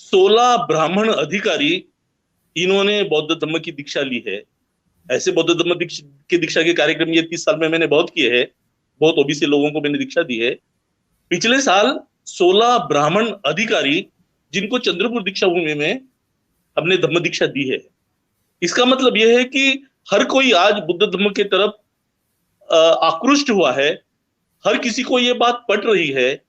16 ब्राह्मण अधिकारी इन्होंने बौद्ध धम्म की दीक्षा ली है। ऐसे बौद्ध धम्म की दीक्षा के कार्यक्रम ये 30 साल में मैंने बहुत किए हैं, बहुत ओबीसी लोगों को मैंने दीक्षा दी है। पिछले साल 16 ब्राह्मण अधिकारी जिनको चंद्रपुर दीक्षा भूमि में हमने धम्म दीक्षा दी है। इसका मतलब यह है कि हर कोई आज बुद्ध धम्म की तरफ आकृष्ट हुआ है, हर किसी को ये बात पट रही है।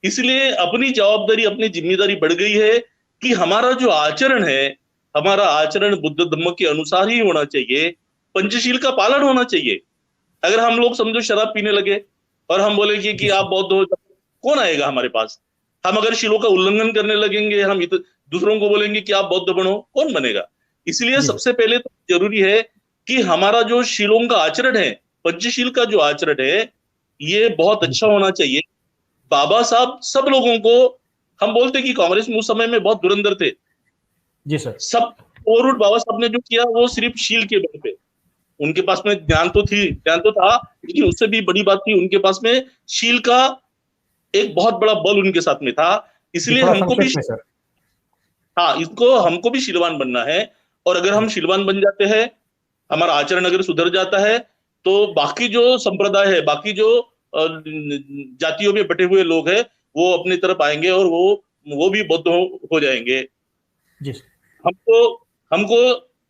इसलिए अपनी जवाबदारी, अपनी जिम्मेदारी बढ़ गई है कि हमारा जो आचरण है, हमारा आचरण बुद्ध धम्म के अनुसार ही होना चाहिए, पंचशील का पालन होना चाहिए। अगर हम लोग समझो शराब पीने लगे और हम बोलेंगे कि आप बौद्ध हो, कौन आएगा हमारे पास? हम अगर शीलों का उल्लंघन करने लगेंगे, हम दूसरों को बोलेंगे कि आप बौद्ध बनो, कौन बनेगा? इसलिए सबसे पहले तो जरूरी है कि हमारा जो शीलों का आचरण है, पंचशील का जो आचरण है, ये बहुत अच्छा होना चाहिए। बाबा साहब सब लोगों को, हम बोलते कि कांग्रेस में उस समय में बहुत धुरंधर थे जी सर, सब ओवररूट बाबा साहब ने जो किया वो सिर्फ शील के बल पे। उनके पास में ज्ञान तो था, लेकिन उससे भी बड़ी बात थी, उनके पास में शील का एक बहुत बड़ा बल उनके साथ में था। इसलिए हमको भी, हाँ, इसको हमको भी शीलवान बनना है। और अगर हम शीलवान बन जाते हैं, हमारा आचरण अगर सुधर जाता है, तो बाकी जो संप्रदाय है, बाकी जो जातियों में बटे हुए लोग हैं, वो अपनी तरफ आएंगे और वो भी बौद्ध हो जाएंगे। जी। हमको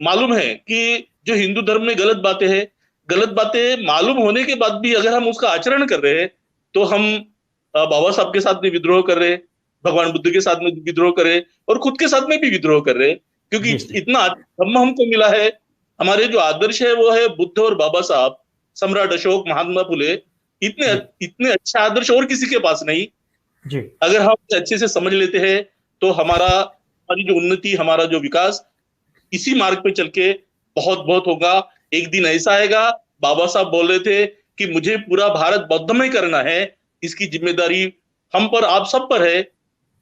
मालूम है कि जो हिंदू धर्म में गलत बातें हैं, गलत बातें मालूम होने के बाद भी अगर हम उसका आचरण कर रहे हैं, तो हम बाबा साहब के साथ में विद्रोह कर रहे, भगवान बुद्ध के साथ में विद्रोह कर रहे और खुद के साथ में भी विद्रोह कर रहे, क्योंकि इतना धम्म हमको मिला है। हमारे जो आदर्श है वो है बुद्ध और बाबा साहब, सम्राट अशोक, महात्मा फुले। इतने अच्छे आदर्श और किसी के पास नहीं जी। अगर हम अच्छे से समझ लेते हैं तो हमारी जो उन्नति, हमारा जो विकास इसी मार्ग पे चल के बहुत बहुत होगा। एक दिन ऐसा आएगा, बाबा साहब बोल रहे थे कि मुझे पूरा भारत बौद्धमय करना है, इसकी जिम्मेदारी हम पर, आप सब पर है।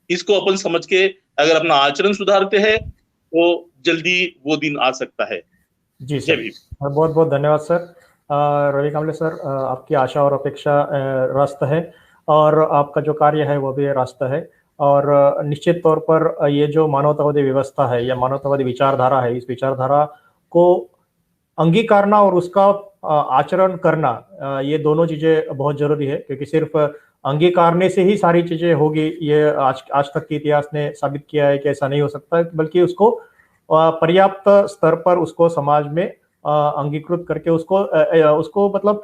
इसको अपन समझ के अगर अपना आचरण सुधारते हैं तो जल्दी वो दिन आ सकता है। जी सर, बहुत बहुत धन्यवाद सर। रवि कामले सर, आपकी आशा और अपेक्षा रास्त है और आपका जो कार्य है वो भी रास्त है। और निश्चित तौर पर ये जो मानवतावादी व्यवस्था है या मानवतावादी विचारधारा है, इस विचारधारा को अंगीकारना और उसका आचरण करना, ये दोनों चीजें बहुत जरूरी है, क्योंकि सिर्फ अंगीकारने से ही सारी चीजें होगी, ये आज तक के इतिहास ने साबित किया है कि ऐसा नहीं हो सकता, बल्कि उसको पर्याप्त स्तर पर उसको समाज में अंगीकृत करके उसको मतलब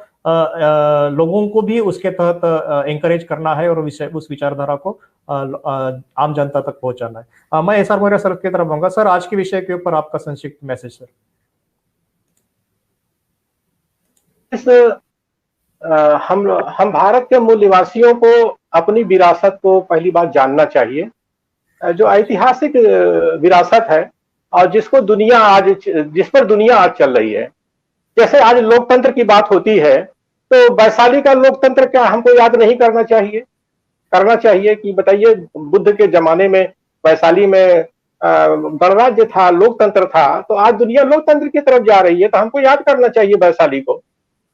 लोगों को भी उसके तहत एंकरेज करना है और उस विचारधारा को आम जनता तक पहुंचाना है। मैं एसआर मोरिया सर की तरफ आऊंगा। सर, आज के विषय के ऊपर आपका संक्षिप्त मैसेज सर। हम भारत के मूल निवासियों को अपनी विरासत को पहली बात जानना चाहिए, जो ऐतिहासिक विरासत है और जिस पर दुनिया आज चल रही है। जैसे आज लोकतंत्र की बात होती है, तो वैशाली का लोकतंत्र क्या हमको याद नहीं करना चाहिए कि बताइए, बुद्ध के जमाने में वैशाली में गणराज्य था, लोकतंत्र था, तो आज दुनिया लोकतंत्र की तरफ जा रही है, तो हमको याद करना चाहिए वैशाली को।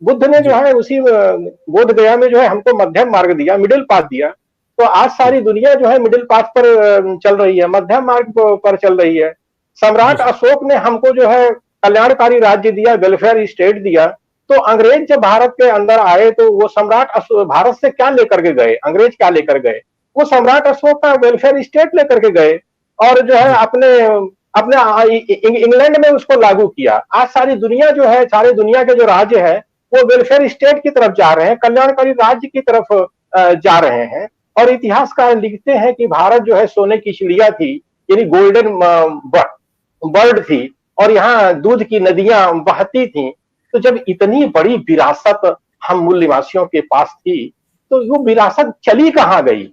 बुद्ध ने जो है उसी बोध गया में जो है हमको मध्यम मार्ग दिया, मिडिल पाथ दिया। तो आज सारी दुनिया जो है मिडिल पाथ पर चल रही है, मध्यम मार्ग पर चल रही है। सम्राट अशोक ने हमको जो है कल्याणकारी राज्य दिया, वेलफेयर स्टेट दिया। तो अंग्रेज जब भारत के अंदर आए तो वो सम्राट अशोक भारत से क्या लेकर के गए, अंग्रेज क्या लेकर गए? वो सम्राट अशोक का वेलफेयर स्टेट लेकर के गए और जो है अपने इंग्लैंड में उसको लागू किया। आज सारी दुनिया जो है, सारे दुनिया के जो राज्य है वो वेलफेयर स्टेट की तरफ जा रहे हैं, कल्याणकारी राज्य की तरफ जा रहे हैं। और इतिहासकार लिखते हैं कि भारत जो है सोने की चिड़िया थी, यानी गोल्डन बर्ड थी, और यहाँ दूध की नदियां बहती थी। तो जब इतनी बड़ी विरासत हम मूल निवासियों के पास थी, तो वो विरासत चली कहाँ गई?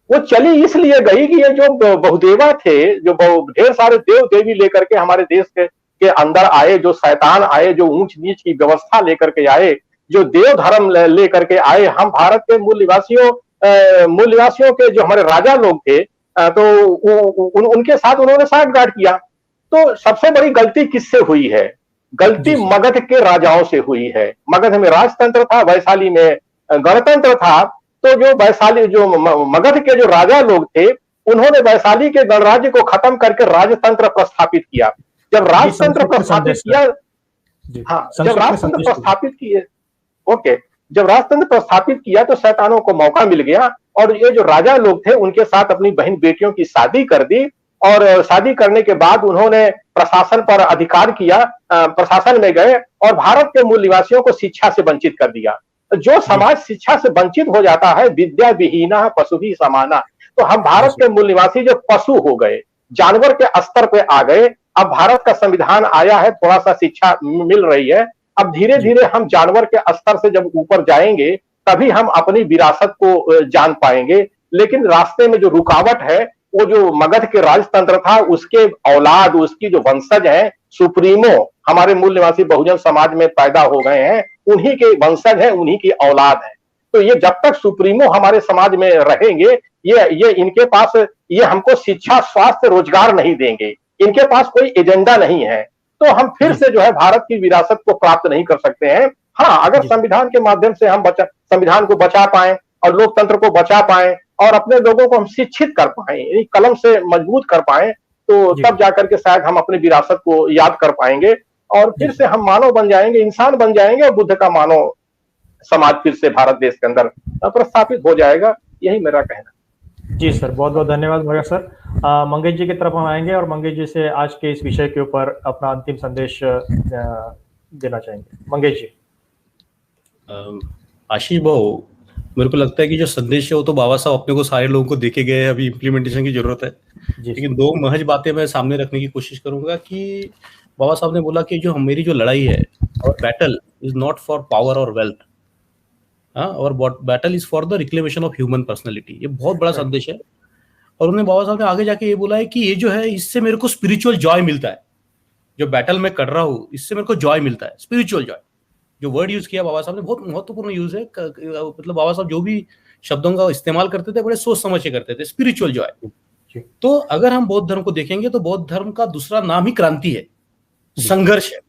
वो चली इसलिए गई कि ये जो बहुदेवा थे, जो ढेर सारे देव देवी लेकर के हमारे देश के अंदर आए, जो शैतान आए, जो ऊंच नीच की व्यवस्था लेकर के आए, जो देव धर्म लेकर के आए, हम भारत के मूल निवासियों के जो हमारे राजा लोग थे, तो उनके साथ उन्होंने साठगांठ किया। तो सबसे बड़ी गलती किससे हुई है? गलती मगध के राजाओं से हुई है। मगध में राजतंत्र था, वैशाली में गणतंत्र था। तो जो मगध के जो राजा लोग थे, उन्होंने वैशाली के गणराज्य को खत्म करके राजतंत्र प्रस्थापित किया। जब राजतंत्र प्रस्थापित किया, हाँ, जब राजतंत्र प्रस्थापित किए, ओके, जब राजतंत्र प्रस्थापित किया तो शैतानों को मौका मिल गया और ये जो राजा लोग थे उनके साथ अपनी बहन बेटियों की शादी कर दी। और शादी करने के बाद उन्होंने प्रशासन पर अधिकार किया, प्रशासन में गए और भारत के मूल निवासियों को शिक्षा से वंचित कर दिया। जो समाज शिक्षा से वंचित हो जाता है, विद्या विहीना पशु भी समाना। तो हम भारत के मूल निवासी जो पशु हो गए, जानवर के स्तर पे आ गए। अब भारत का संविधान आया है, थोड़ा सा शिक्षा मिल रही है, अब धीरे धीरे हम जानवर के स्तर से जब ऊपर जाएंगे तभी हम अपनी विरासत को जान पाएंगे। लेकिन रास्ते में जो रुकावट है, वो जो मगध के राजतंत्र था, उसके औलाद, उसकी जो वंशज है, सुप्रीमो हमारे मूल निवासी बहुजन समाज में पैदा हो गए हैं, उन्हीं के वंशज है, उन्हीं की औलाद है। तो ये जब तक सुप्रीमो हमारे समाज में रहेंगे, ये इनके पास, ये हमको शिक्षा, स्वास्थ्य, रोजगार नहीं देंगे, इनके पास कोई एजेंडा नहीं है, तो हम फिर से जो है भारत की विरासत को प्राप्त नहीं कर सकते हैं। हाँ, अगर संविधान के माध्यम से हम संविधान को बचा पाए और लोकतंत्र को बचा पाए और अपने लोगों को हम शिक्षित कर पाए, कलम से मजबूत कर पाए, तो तब जाकर के शायद हम अपनी विरासत को याद कर पाएंगे और फिर से हम मानव बन जाएंगे, इंसान बन जाएंगे और बुद्ध का मानव समाज फिर से भारत देश के अंदर प्रस्थापित हो जाएगा। यही मेरा कहना। जी सर, बहुत बहुत धन्यवाद भैया सर। मंगेश जी की तरफ हम आएंगे और मंगेश जी से आज के इस विषय के ऊपर अपना अंतिम संदेश देना चाहेंगे। मंगेश जी। आशीष भाऊ, मेरे को लगता है कि जो संदेश है वो तो बाबा साहब अपने को सारे लोगों को देके गए, अभी इम्प्लीमेंटेशन की जरूरत है। लेकिन दो महज बातें मैं सामने रखने की कोशिश करूंगा कि बाबा साहब ने बोला कि जो मेरी जो लड़ाई है, और battle is not for power और वेल्थ, और battle is for the reclamation of human personality. ये बहुत बड़ा संदेश है। और उन्होंने बाबा साहब ने आगे जाके ये बोला है कि ये जो है, इससे मेरे को स्पिरिचुअल जॉय मिलता है। जो बैटल में कर रहा हूँ, इससे मेरे को जॉय मिलता है, स्पिरिचुअल जॉय। जो वर्ड यूज किया बाबा साहब ने, बहुत महत्वपूर्ण यूज है। मतलब बाबा साहब जो भी शब्दों का इस्तेमाल करते थे, बड़े सोच समझ के करते थे। Spiritual Joy. तो अगर हम बौद्ध धर्म को देखेंगे तो बौद्ध धर्म का दूसरा नाम ही क्रांति है, संघर्ष है।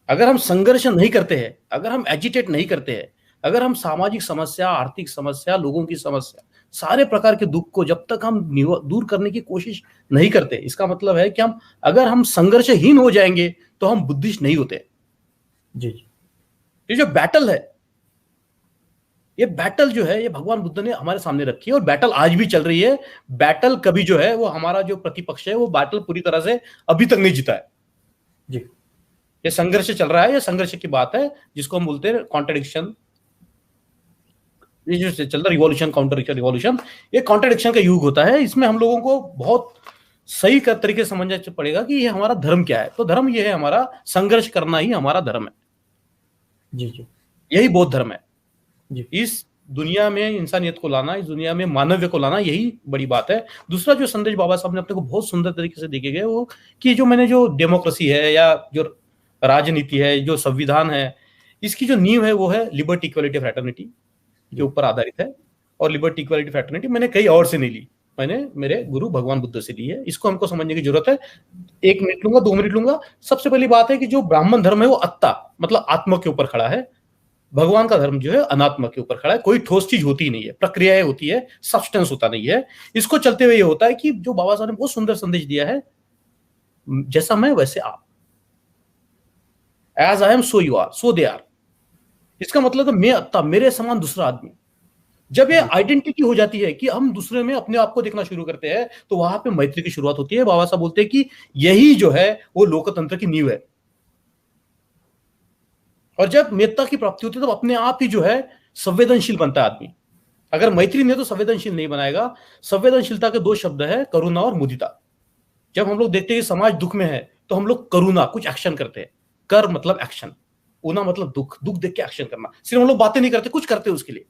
अगर हम संघर्ष नहीं करते हैं, अगर हम एजिटेट नहीं करते हैं, अगर हम सामाजिक समस्या, आर्थिक समस्या, लोगों की समस्या, सारे प्रकार के दुख को जब तक हम दूर करने की कोशिश नहीं करते, इसका मतलब है कि अगर हम संघर्षहीन हो जाएंगे तो हम बुद्धिस्ट नहीं होते। जी। ये जो बैटल है, ये बैटल जो है, ये भगवान बुद्ध ने हमारे सामने रखी है और बैटल आज भी चल रही है। बैटल कभी जो है, वो हमारा जो प्रतिपक्ष है, वो बैटल पूरी तरह से अभी तक नहीं जीता है। जी। ये संघर्ष चल रहा है, ये संघर्ष की बात है, जिसको हम बोलते हैं कॉन्ट्रडिक्शन। ये जो चल रहा है रिवॉल्यूशन, काउंटर रिवॉल्यूशन, ये कॉन्ट्रडिक्शन का युग होता है। इसमें हम लोगों को बहुत सही तरीके से समझना पड़ेगा कि ये हमारा धर्म क्या है। तो धर्म ये है, हमारा संघर्ष करना ही हमारा धर्म है। जी जी, यही बौद्ध धर्म है जी। इस दुनिया में इंसानियत को लाना, इस दुनिया में मानव्य को लाना, यही बड़ी बात है। दूसरा जो संदेश बाबा साहब ने अपने को बहुत सुंदर तरीके से देखे गए, वो कि जो मैंने जो डेमोक्रेसी है या जो राजनीति है, जो संविधान है, इसकी जो नींव है वो है लिबर्टी, इक्वालिटी, फ्रैटर्निटी के ऊपर आधारित है। और लिबर्टी, इक्वालिटी, फ्रैटर्निटी मैंने कहीं और से नहीं ली, मैंने मेरे गुरु भगवान बुद्ध से ली है। इसको हमको समझने की जरूरत है। 1 मिनट लूंगा, 2 मिनट लूंगा। सबसे पहली बात है कि जो ब्राह्मण धर्म है वो अत्ता, मतलब आत्मा के ऊपर खड़ा है। भगवान का धर्म जो है अनात्मा के ऊपर खड़ा है। कोई ठोस चीज होती नहीं है, प्रक्रियाएं होती है, सब्सटेंस होता नहीं है। इसको चलते हुए ये होता है कि जो बाबा साहब ने बहुत सुंदर संदेश दिया है, जैसा मैं वैसे आप, as I am so you are, so they are. इसका मतलब है मैं अत्ता, मेरे समान दूसरा आदमी। जब ये आइडेंटिटी हो जाती है कि हम दूसरे में अपने आप को देखना शुरू करते हैं, तो वहां पे मैत्री की शुरुआत होती है। बाबा साहब बोलते हैं कि यही जो है वो लोकतंत्र की नींव है। और जब मेत्ता की प्राप्ति होती है, तो अपने आप ही जो है संवेदनशील बनता है आदमी। अगर मैत्री नहीं तो संवेदनशील नहीं बनाएगा। संवेदनशीलता के 2 शब्द है, करुणा और मुदिता। जब हम लोग देखते हैं कि समाज दुख में है, तो हम लोग करुणा, कुछ एक्शन करते हैं। कर मतलब एक्शन, उना मतलब दुख, दुख देख के एक्शन करना। सिर्फ हम लोग बातें नहीं करते, कुछ करते हैं उसके लिए।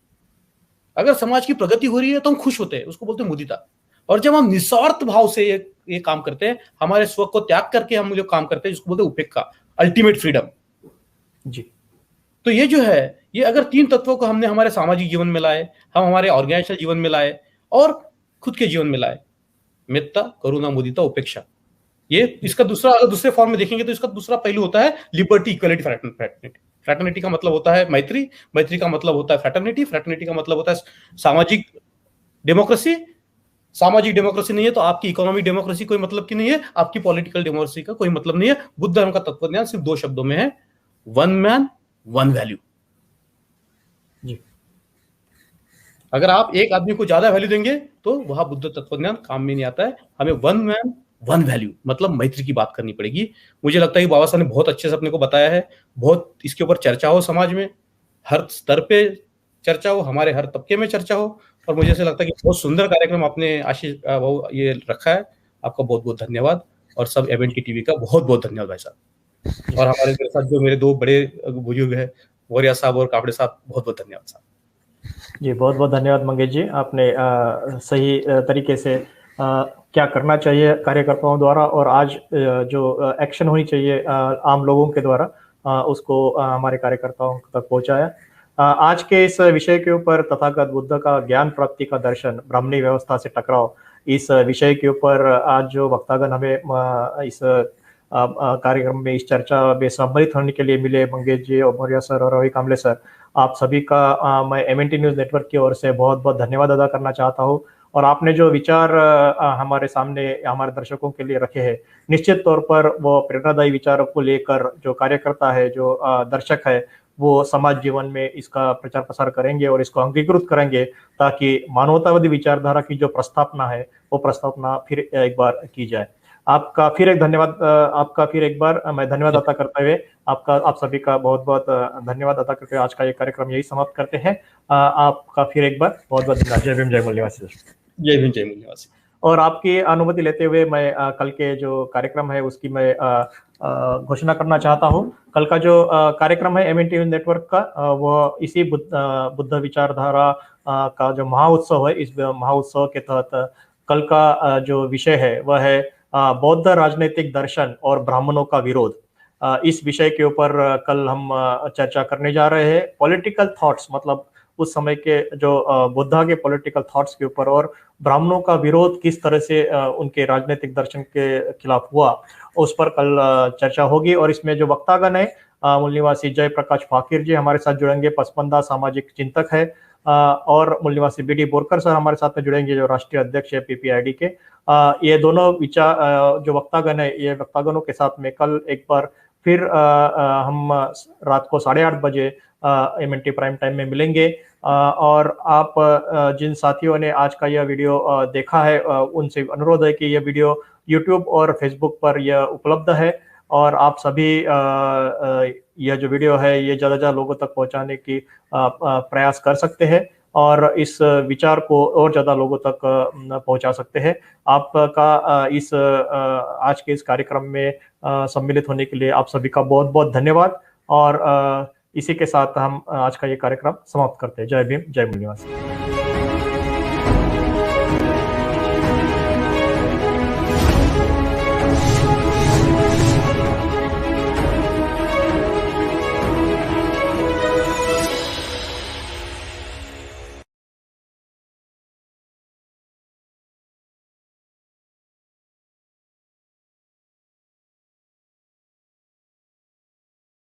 अगर समाज की प्रगति हो रही है तो हम खुश होते हैं, उसको बोलते हैं मुदिता। और जब हम निस्वार्थ भाव से ये काम करते हैं, हमारे स्व को त्याग करके हम जो काम करते हैं, जिसको बोलते हैं उपेक्षा, अल्टीमेट फ्रीडम। जी। तो ये जो है, ये अगर 3 तत्वों को हमने हमारे सामाजिक जीवन में लाए, हम हमारे ऑर्गेनाइजेशनल जीवन में लाए और खुद के जीवन में लाए, मेत्ता, करुणा, मुदिता, उपेक्षा, ये इसका दूसरा, अगर दूसरे फॉर्म में देखेंगे तो इसका दूसरा पहलू होता है लिबर्टी, इक्वालिटी, फ्रैटर्निटी। फ्रैटर्निटी का मतलब होता है मैत्री, मैत्री का मतलब होता है फ्रैटर्निटी, फ्रैटर्निटी का मतलब होता है सामाजिक डेमोक्रेसी। सामाजिक डेमोक्रेसी नहीं है तो आपकी इकोनॉमिक डेमोक्रेसी कोई मतलब की नहीं है, आपकी पॉलिटिकल डेमोक्रेसी का कोई मतलब नहीं है। बुद्ध धर्म का तत्वज्ञान सिर्फ 2 शब्दों में है, 1 मैन 1 वैल्यू। जी। अगर आप एक आदमी को ज्यादा वैल्यू देंगे तो वह बुद्ध तत्वज्ञान काम में नहीं आता है। हमें 1 मैन 1 वैल्यू, मतलब मैत्री की बात करनी पड़ेगी। मुझे लगता है कि बाबा साहब ने बहुत अच्छे से अपने को बताया है। बहुत इसके ऊपर चर्चा हो, समाज में हर स्तर पे चर्चा हो, हमारे हर तबके में चर्चा हो। और मुझे ऐसा लगता है कि बहुत सुंदर कार्यक्रम आपने आशीष ये रखा है। आपका बहुत बहुत धन्यवाद, और सब एमएनटी टीवी का बहुत बहुत धन्यवाद भाई साहब। और हमारे मेरे साथ जो मेरे दो बड़े बुजुर्ग हैं, मौर्य साहब और कापड़े साहब, बहुत बहुत धन्यवाद साहब। जी बहुत बहुत धन्यवाद मंगेश जी, आपने सही तरीके से क्या करना चाहिए कार्यकर्ताओं द्वारा और आज जो एक्शन होनी चाहिए आम लोगों के द्वारा उसको हमारे कार्यकर्ताओं तक पहुंचाया। आज के इस विषय के ऊपर तथागत बुद्ध का ज्ञान प्राप्ति का दर्शन, ब्राह्मणी व्यवस्था से टकराव, इस विषय के ऊपर आज जो वक्तागण हमें इस कार्यक्रम में इस चर्चा में सम्मिलित होने के लिए मिले, मंगेश जी और मौर्य सर और रवि कामले सर, आप सभी का मैं एमएनटी न्यूज नेटवर्क की ओर से बहुत बहुत धन्यवाद अदा करना चाहता हूँ। और आपने जो विचार हमारे सामने हमारे दर्शकों के लिए रखे हैं, निश्चित तौर पर वो प्रेरणादायी विचारों को लेकर जो कार्यकर्ता है, जो दर्शक है, वो समाज जीवन में इसका प्रचार प्रसार करेंगे और इसको अंगीकृत करेंगे, ताकि मानवतावादी विचारधारा की जो प्रस्तावना है वो प्रस्तावना फिर एक बार की जाए। आपका फिर एक धन्यवाद, आपका फिर एक बार मैं धन्यवाद अदा करते हुए आप सभी का बहुत बहुत धन्यवाद अदा करते हुए आज का ये कार्यक्रम यही समाप्त करते हैं। आपका फिर एक बार बहुत बहुत धन्यवाद। जय भीम, जय मूल्यवासी। जय भीम, जय मूल्यवासी। और आपकी अनुमति लेते हुए मैं कल के जो कार्यक्रम है उसकी मैं घोषणा करना चाहता हूँ। कल का जो कार्यक्रम है एमएनटी न्यूज नेटवर्क का, वो इसी बुद्ध विचारधारा का जो महाउत्सव है, इस महाउत्सव के तहत कल का जो विषय है वह है बौद्ध राजनीतिक दर्शन और ब्राह्मणों का विरोध। इस विषय के ऊपर कल हम चर्चा करने जा रहे हैं। पॉलिटिकल थॉट्स, मतलब उस समय के जो बुद्धा के पॉलिटिकल थॉट्स के ऊपर और ब्राह्मणों का विरोध किस तरह से उनके राजनीतिक दर्शन के खिलाफ हुआ, उस पर कल चर्चा होगी। और इसमें जो वक्तागण है, मूल निवासी जय प्रकाश फाकिर जी हमारे साथ जुड़ेंगे, पसमंदा सामाजिक चिंतक है, और मूल निवासी बीडी बोरकर सर हमारे साथ में जुड़ेंगे जो राष्ट्रीय अध्यक्ष है पीपीआईडी के। ये दोनों जो वक्तागण है, ये वक्तागणों के साथ में कल एक बार फिर हम रात को 8:30 बजे एमएनटी प्राइम टाइम में मिलेंगे। और आप जिन साथियों ने आज का यह वीडियो देखा है, उनसे अनुरोध है कि यह वीडियो यूट्यूब और फेसबुक पर यह उपलब्ध है, और आप सभी यह जो वीडियो है ये ज़्यादा से ज़्यादा लोगों तक पहुंचाने की प्रयास कर सकते हैं और इस विचार को और ज़्यादा लोगों तक पहुंचा सकते हैं। आपका इस आज के इस कार्यक्रम में सम्मिलित होने के लिए आप सभी का बहुत बहुत धन्यवाद। और इसी के साथ हम आज का ये कार्यक्रम समाप्त करते हैं। जय भीम, जय मूल्यवासी।